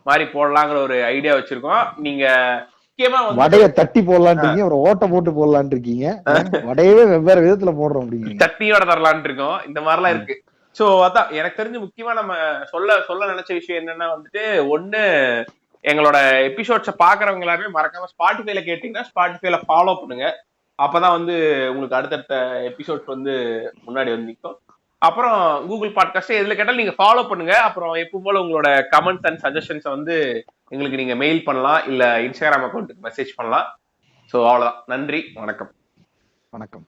மாதிரி போடலாங்கிற ஒரு ஐடியா வச்சிருக்கோம். நீங்க முக்கியமா வடைய தட்டி போடலான் இருக்கீங்க, ஒரு ஓட்ட போட்டு போடலான் இருக்கீங்க. வடையவே வெவ்வேறு விதத்துல போடுறோம் அப்படிங்க. சட்னியோட தரலான் இருக்கோம். இந்த மாதிரிலாம் இருக்கு. சோ அதான் எனக்கு தெரிஞ்சு முக்கியமா நம்ம சொல்ல நினைச்ச விஷயம் என்னன்னா வந்துட்டு, ஒண்ணு எங்களோட எபிசோட்ஸ பாக்குறவங்க எல்லாருமே மறக்காம ஸ்பாட்டிஃபைல கேட்டீங்கன்னா ஸ்பாட்டிஃபைல ஃபாலோ பண்ணுங்க. அப்பதான் வந்து உங்களுக்கு அடுத்தடுத்த எபிசோட்ஸ் வந்து முன்னாடி வந்து நிற்கும். அப்புறம் கூகுள் பாட்காஸ்ட் எதுல கேட்டாலும் நீங்க ஃபாலோ பண்ணுங்க. அப்புறம் எப்பவும் போல உங்களோட கமெண்ட்ஸ் அண்ட் சஜஷன்ஸை வந்து எங்களுக்கு நீங்க மெயில் பண்ணலாம், இல்ல இன்ஸ்டாகிராம் அக்கௌண்ட்டுக்கு மெசேஜ் பண்ணலாம். ஸோ அவ்வளவுதான். நன்றி, வணக்கம். வணக்கம்.